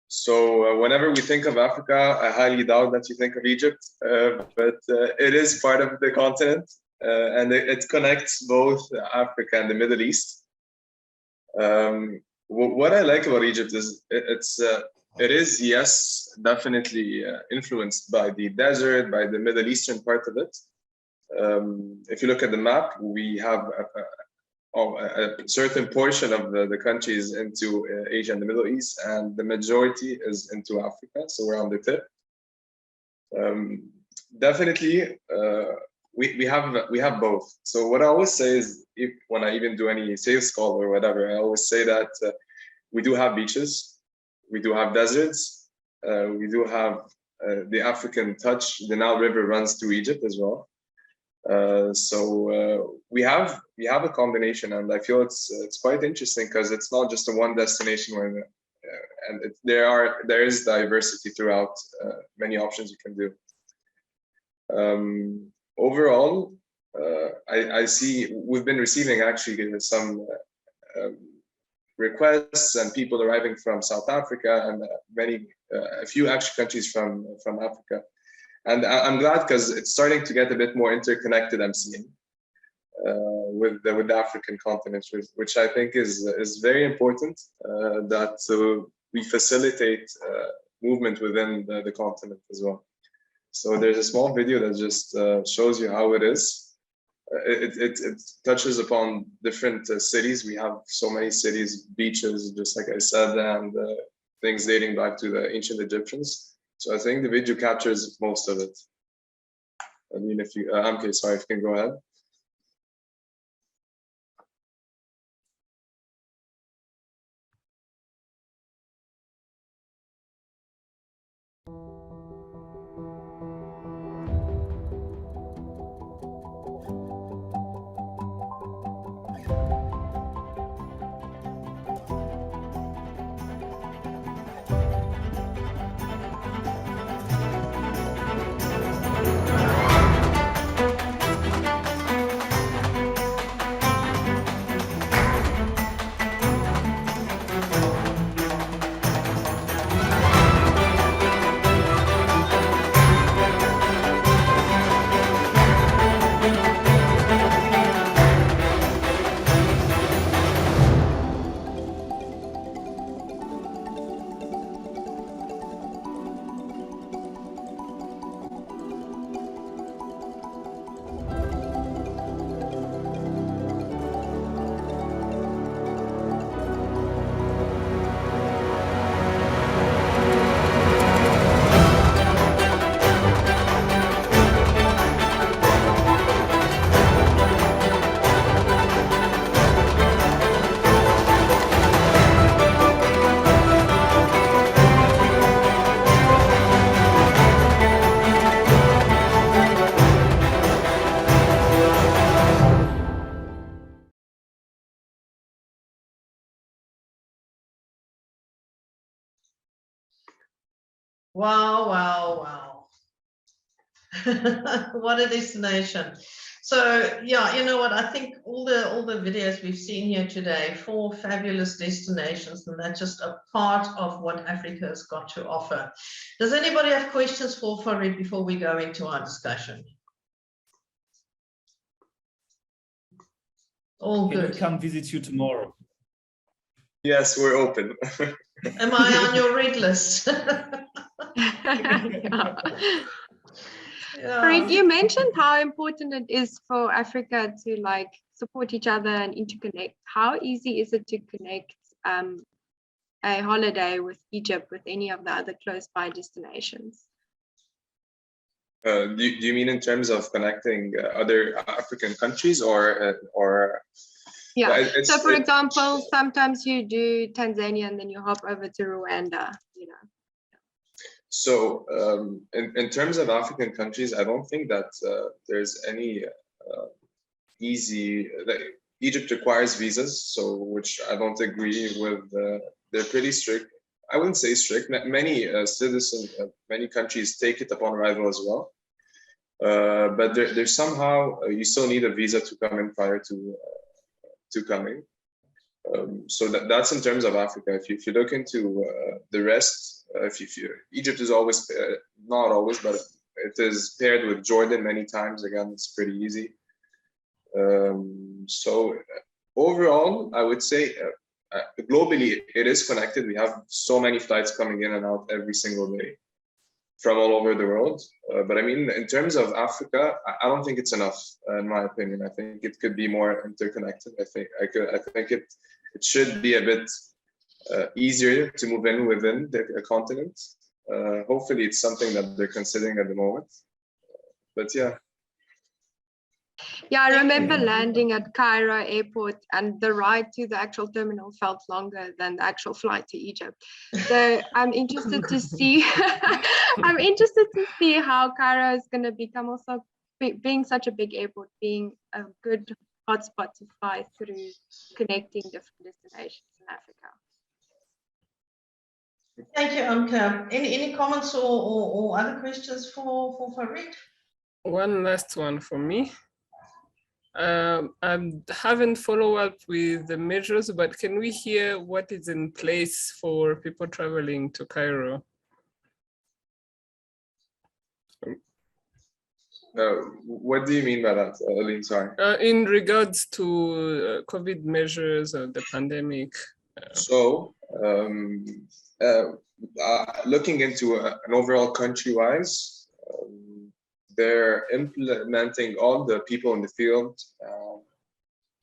So whenever we think of Africa, I highly doubt that you think of Egypt, but it is part of the continent, and it connects both Africa and the Middle East. What I like about Egypt is it is, yes, definitely influenced by the desert, by the Middle Eastern part of it. If you look at the map, we have a certain portion of the countries into Asia and the Middle East, and the majority is into Africa, so we're on the tip. Definitely, we have both. So what I always say is, when I even do any sales call or whatever, I always say that we do have beaches. We do have deserts. We do have the African touch. The Nile River runs through Egypt as well. So we have a combination, and I feel it's quite interesting because it's not just a one destination where, and there is diversity throughout. Many options you can do. Overall, I see we've been receiving actually some requests and people arriving from South Africa and a few actually countries from Africa, and I'm glad because it's starting to get a bit more interconnected. I'm seeing with the African continent, which I think is very important, that we facilitate movement within the continent as well. So there's a small video that just shows you how it is. It touches upon different cities. We have so many cities, beaches, just like I said, and things dating back to the ancient Egyptians. So I think the video captures most of it. I mean, if you, okay, sorry, if you can go ahead. Wow, wow, wow. What a destination. So yeah, you know what, I think all the videos we've seen here today, 4 fabulous destinations, and that's just a part of what Africa has got to offer. Does anybody have questions for Farid before we go into our discussion? All Can good. we come visit you tomorrow? Yes, we're open. Am I on your red list? Yeah. Farid, you mentioned how important it is for Africa to like support each other and interconnect. How easy is it to connect a holiday with Egypt with any of the other close by destinations? Do you mean in terms of connecting other African countries or? Yeah. So for example, sometimes you do Tanzania and then you hop over to Rwanda, you know. So in terms of African countries, I don't think that there's any easy. Egypt requires visas, so which I don't agree with. They're pretty strict. I wouldn't say strict. Many citizens, many countries take it upon arrival as well. But there's somehow you still need a visa to come in prior to coming. So that's in terms of Africa. If you look into the rest, Egypt is always not always, but it is paired with Jordan many times. Again, it's pretty easy. So overall, I would say globally it is connected. We have so many flights coming in and out every single day from all over the world. But I mean, in terms of Africa, I don't think it's enough, in my opinion. I think it could be more interconnected. I think it should be a bit easier to move in within the continent. Hopefully, it's something that they're considering at the moment. But yeah. Yeah, I remember landing at Cairo airport and the ride to the actual terminal felt longer than the actual flight to Egypt. So I'm interested to see how Cairo is going to become also being such a big airport, being a good hotspot to fly through, connecting different destinations in Africa. Thank you, Amka. Any comments or other questions for Farid? One last one for me. I haven't followed up with the measures, but can we hear what is in place for people traveling to Cairo? What do you mean by that, Aline? Sorry. In regards to COVID measures or the pandemic. So, looking into an overall country-wise, they're implementing all the people in the field.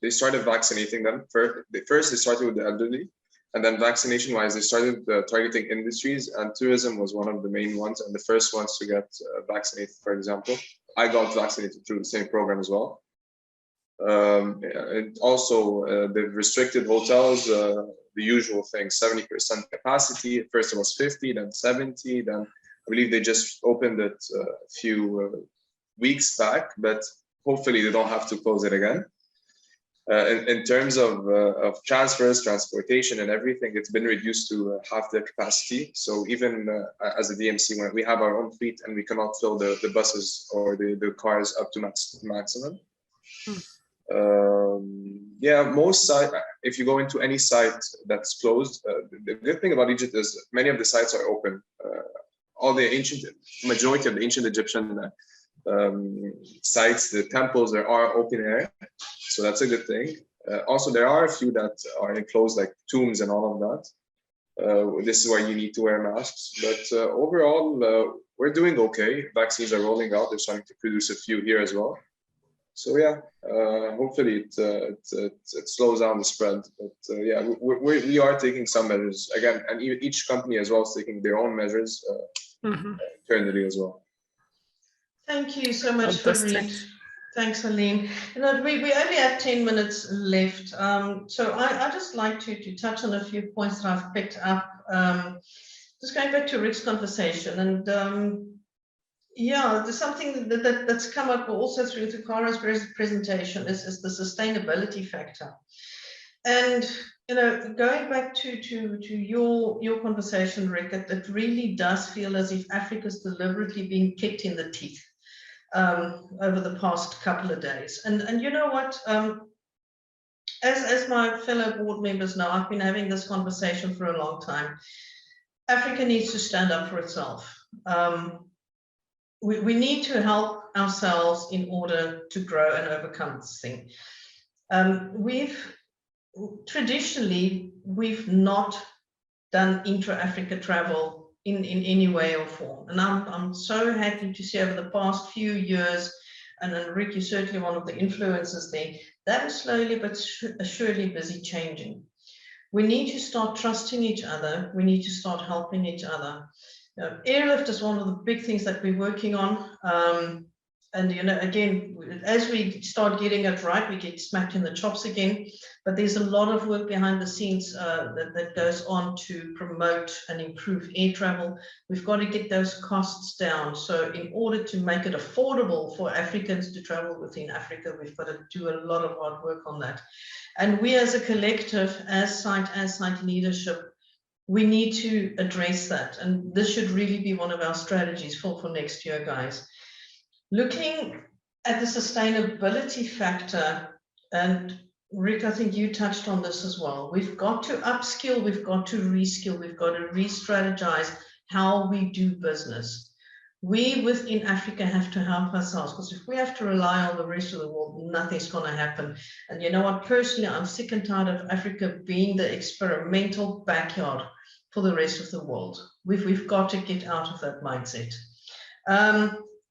They started vaccinating them. First, they started with the elderly, and then vaccination-wise, they started targeting industries, and tourism was one of the main ones and the first ones to get vaccinated, for example. I got vaccinated through the same program as well. And also, they've restricted hotels, the usual thing, 70% capacity. At first it was 50, then 70, then I believe they just opened it a few weeks back, but hopefully they don't have to close it again. In terms of transfers, transportation and everything, it's been reduced to half their capacity. So even as a DMC, when we have our own fleet and we cannot fill the buses or the cars up to maximum. Yeah, most sites, if you go into any site that's closed, the good thing about Egypt is many of the sites are open. All the majority of the ancient Egyptian sites, the temples, there are open air. So that's a good thing. Also, there are a few that are enclosed, like tombs and all of that. This is where you need to wear masks. But overall, we're doing okay. Vaccines are rolling out. They're starting to produce a few here as well. So yeah, hopefully it slows down the spread. But yeah, we are taking some measures again, and each company as well is taking their own measures internally as well. Thank you so much, Farid. Thanks, Aline. You know, we only have 10 minutes left. So I just like to touch on a few points that I've picked up. Just going back to Rick's conversation, and yeah, there's something that's come up also through Cara's presentation is the sustainability factor. And going back to your conversation, Rick, it really does feel as if Africa's deliberately being kicked in the teeth over the past couple of days. And you know what? As my fellow board members know, I've been having this conversation for a long time. Africa needs to stand up for itself. We need to help ourselves in order to grow and overcome this thing. Traditionally, we've not done intra-Africa travel in any way or form. And I'm so happy to see over the past few years, and then Rick, you're certainly one of the influencers there, that is slowly but surely busy changing. We need to start trusting each other. We need to start helping each other. Airlift is one of the big things that we're working on. And again, as we start getting it right, we get smacked in the chops again. But there's a lot of work behind the scenes that goes on to promote and improve air travel. We've got to get those costs down. So in order to make it affordable for Africans to travel within Africa, we've got to do a lot of hard work on that. And we as a collective, as site leadership, we need to address that. And this should really be one of our strategies for next year, guys. Looking at the sustainability factor, and Rick, I think you touched on this as well. We've got to upskill, we've got to reskill, we've got to re-strategize how we do business. We within Africa have to help ourselves, because if we have to rely on the rest of the world, nothing's going to happen. And you know what, personally, I'm sick and tired of Africa being the experimental backyard for the rest of the world. We've got to get out of that mindset.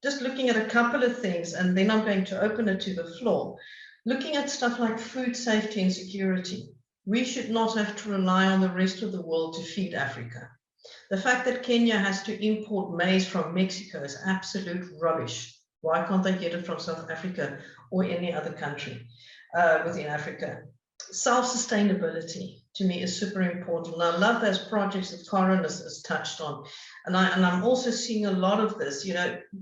Just looking at a couple of things, and then I'm going to open it to the floor. Looking at stuff like food safety and security, we should not have to rely on the rest of the world to feed Africa. The fact that Kenya has to import maize from Mexico is absolute rubbish. Why can't they get it from South Africa or any other country within Africa? Self-sustainability to me is super important. And I love those projects that Corin has touched on. And I'm also seeing a lot of this.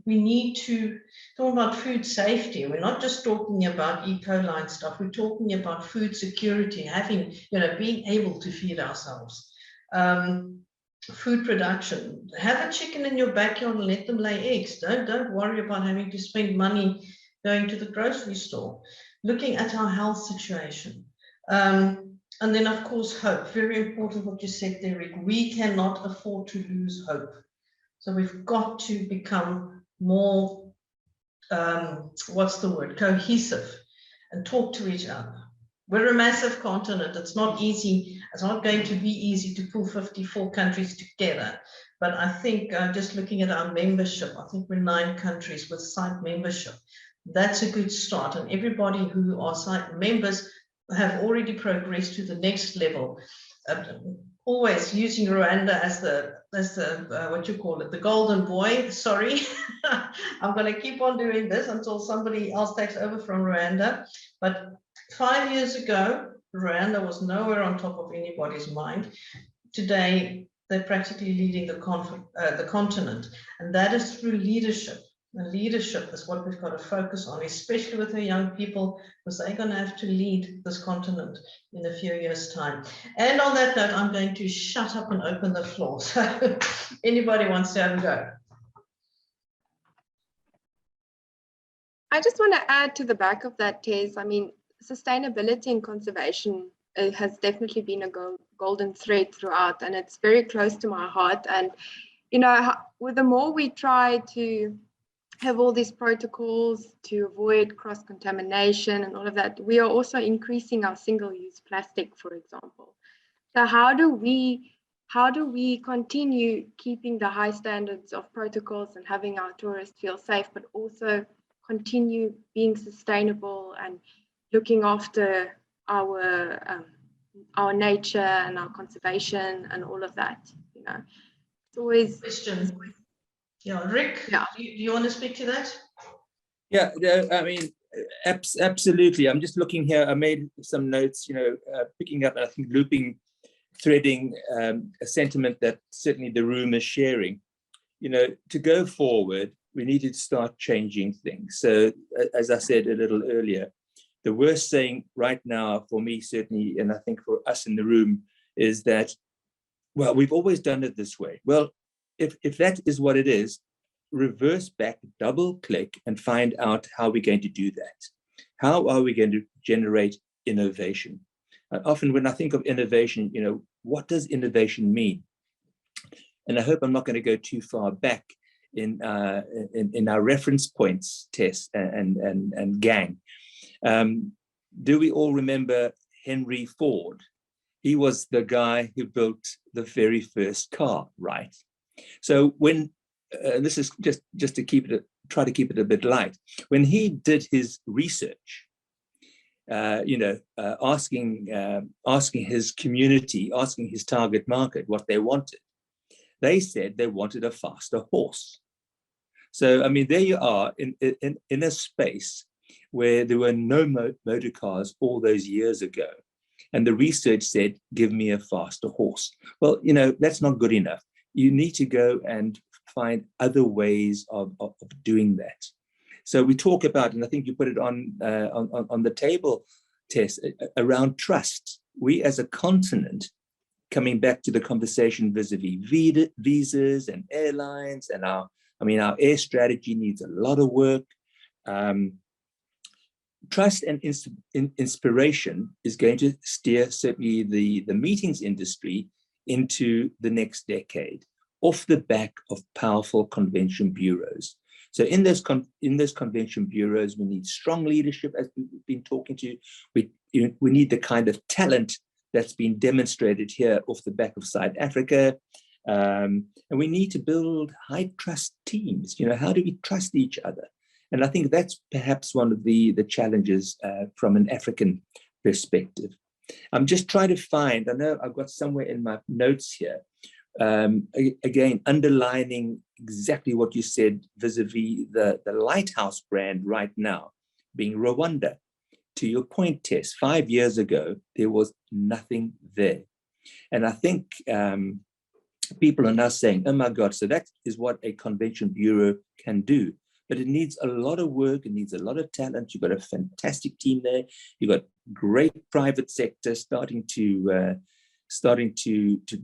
We need to talk about food safety. We're not just talking about E. coli and stuff. We're talking about food security, having, being able to feed ourselves. Food production. Have a chicken in your backyard and let them lay eggs. Don't worry about having to spend money going to the grocery store. Looking at our health situation. And then, of course, hope. Very important what you said there, Rick. We cannot afford to lose hope. So we've got to become more, cohesive and talk to each other. We're a massive continent. It's not easy. It's not going to be easy to pull 54 countries together. But I think just looking at our membership, I think we're 9 countries with site membership. That's a good start. And everybody who are site members have already progressed to the next level. Always using Rwanda as the the golden boy. Sorry, I'm going to keep on doing this until somebody else takes over from Rwanda. But 5 years ago, Rwanda was nowhere on top of anybody's mind. Today, they're practically leading the continent, and that is through leadership. And leadership is what we've got to focus on, especially with our young people, because they're going to have to lead this continent in a few years' time. And on that note, I'm going to shut up and open the floor. So anybody wants to have a go? I just want to add to the back of that, Tez. I mean, sustainability and conservation has definitely been a golden thread throughout, and it's very close to my heart. And, with the more we try to have all these protocols to avoid cross-contamination and all of that, we are also increasing our single-use plastic, for example. So how do we continue keeping the high standards of protocols and having our tourists feel safe, but also continue being sustainable and looking after our nature and our conservation and all of that? It's always question. Yeah, Rick, yeah. Do you want to speak to that? Yeah, I mean, absolutely. I'm just looking here. I made some notes, picking up, I think, threading a sentiment that certainly the room is sharing. To go forward, we need to start changing things. So, as I said a little earlier, The worst thing right now for me, certainly, and I think for us in the room, is that, well, we've always done it this way. Well, if that is what it is, reverse back, double click, and find out how we're going to do that. How are we going to generate innovation? Often when I think of innovation, what does innovation mean? And I hope I'm not going to go too far back in our reference points, Tess and gang. Do we all remember Henry Ford? He was the guy who built the very first car, right? So when this is just to try to keep it a bit light. When he did his research, asking his community, asking his target market what they wanted, they said they wanted a faster horse. So, I mean, there you are in a space where there were no motor cars all those years ago. And the research said, give me a faster horse. Well, that's not good enough. You need to go and find other ways of doing that. So we talk about, and I think you put it on the table, Tess, around trust. We as a continent, coming back to the conversation vis-a-vis visas and airlines, and our air strategy needs a lot of work. Trust and inspiration is going to steer certainly the meetings industry into the next decade, off the back of powerful convention bureaus. So in those convention bureaus, we need strong leadership, as we've been talking to. We need the kind of talent that's been demonstrated here off the back of South Africa. And we need to build high trust teams. How do we trust each other? And I think that's perhaps one of the challenges from an African perspective. I'm just trying to find, I know I've got somewhere in my notes here, again, underlining exactly what you said vis-a-vis the lighthouse brand right now, being Rwanda. To your point, Tess, 5 years ago, there was nothing there. And I think people are now saying, oh my God, so that is what a convention bureau can do. But it needs a lot of work. It needs a lot of talent. You've got a fantastic team there. You've got great private sector starting to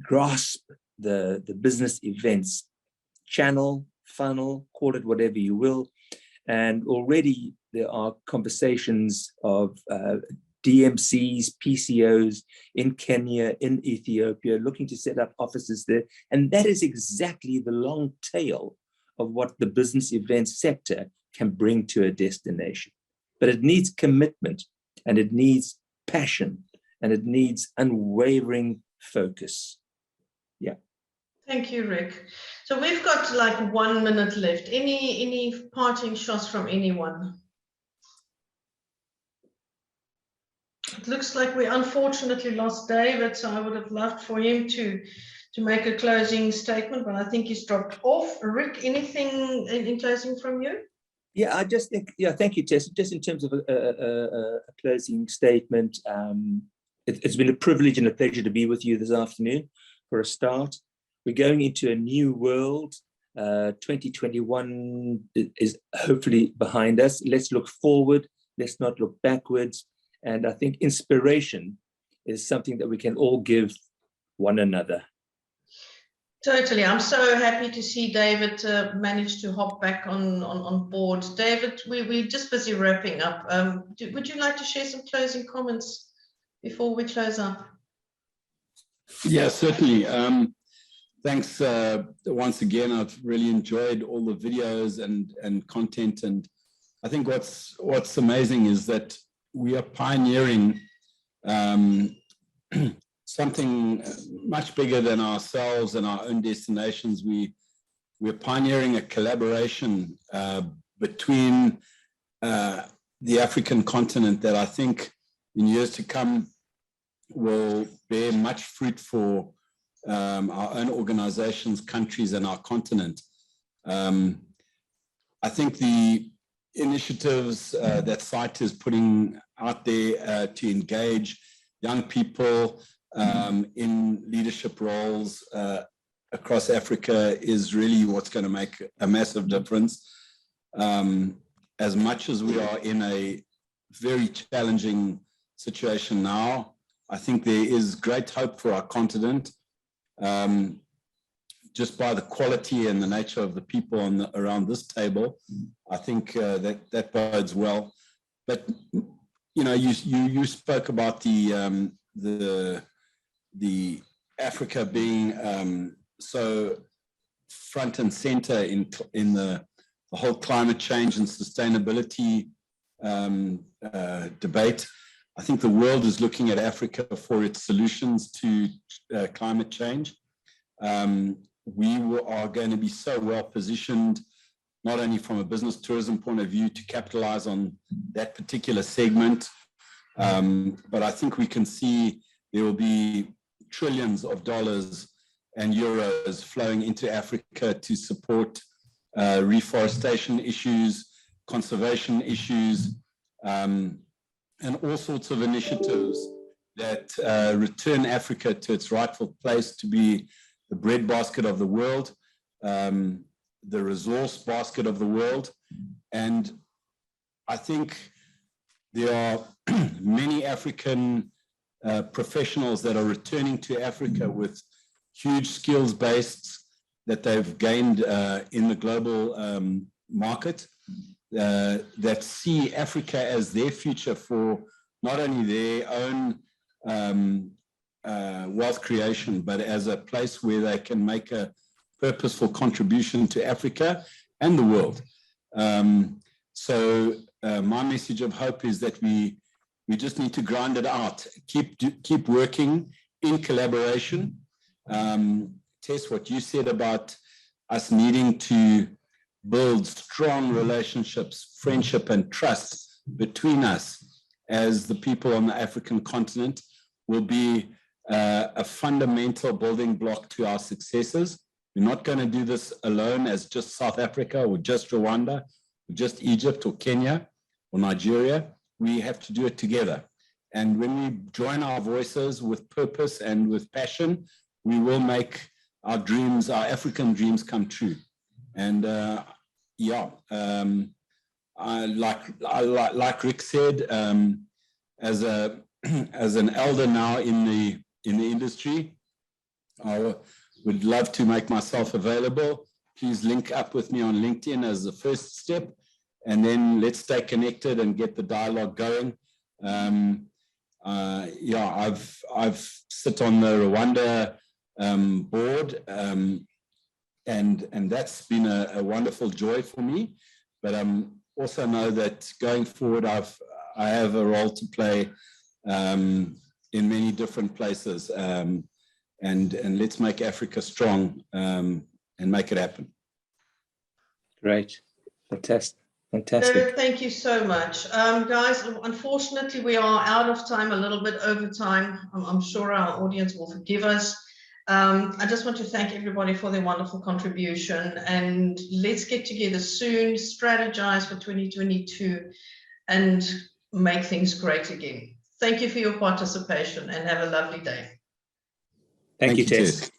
grasp the business events channel, funnel, call it whatever you will. And already there are conversations of DMCs, PCOs in Kenya, in Ethiopia, looking to set up offices there. And that is exactly the long tail of what the business events sector can bring to a destination. But it needs commitment, and it needs passion, and it needs unwavering focus. Yeah. Thank you, Rick. So we've got like 1 minute left. Any parting shots from anyone? It looks like we unfortunately lost David, so I would have loved for him to make a closing statement, but I think he's dropped off. Rick, anything in closing from you? Yeah, I just think, thank you, Tess. Just in terms of a closing statement, it's been a privilege and a pleasure to be with you this afternoon for a start. We're going into a new world. 2021 is hopefully behind us. Let's look forward. Let's not look backwards. And I think inspiration is something that we can all give one another. Totally. I'm so happy to see David manage to hop back on board. David, we're just busy wrapping up. Would you like to share some closing comments before we close up? Yeah, certainly. Thanks once again. I've really enjoyed all the videos and content. And I think what's amazing is that we are pioneering something much bigger than ourselves and our own destinations. We're pioneering a collaboration between the African continent that I think in years to come will bear much fruit for our own organizations, countries, and our continent. I think the initiatives that SITE is putting out there to engage young people in leadership roles across Africa is really what's going to make a massive difference. As much as we are in a very challenging situation now. I think there is great hope for our continent, just by the quality and the nature of the people around this table. I think that bodes well. But you spoke about the Africa being so front and center in the whole climate change and sustainability debate. I think the world is looking at Africa for its solutions to climate change. We are going to be so well positioned, not only from a business tourism point of view, to capitalize on that particular segment, but I think we can see there will be trillions of dollars and euros flowing into Africa to support reforestation issues, conservation issues, and all sorts of initiatives that return Africa to its rightful place to be the breadbasket of the world, the resource basket of the world. And I think there are many African professionals that are returning to Africa with huge skills base that they've gained in the global market, that see Africa as their future for not only their own wealth creation, but as a place where they can make a purposeful contribution to Africa and the world. So my message of hope is that we just need to grind it out, keep working in collaboration. Tess, what you said about us needing to build strong relationships, friendship, and trust between us as the people on the African continent will be a fundamental building block to our successes. We're not going to do this alone as just South Africa or just Rwanda or just Egypt or Kenya or Nigeria. We have to do it together. And when we join our voices with purpose and with passion, we will make our dreams, our African dreams, come true. And like Rick said, as an elder now in the industry, I would love to make myself available. Please link up with me on LinkedIn as the first step, and then let's stay connected and get the dialogue going. I've sit on the Rwanda board, and that's been a wonderful joy for me. But also know that going forward, I have a role to play in many different places, and let's make Africa strong and make it happen. Great, fantastic. Fantastic. Thank you so much. Guys, unfortunately, we are out of time, a little bit over time. I'm sure our audience will forgive us. I just want to thank everybody for their wonderful contribution, and let's get together soon, strategize for 2022, and make things great again. Thank you for your participation, and have a lovely day. Thank you, Tess.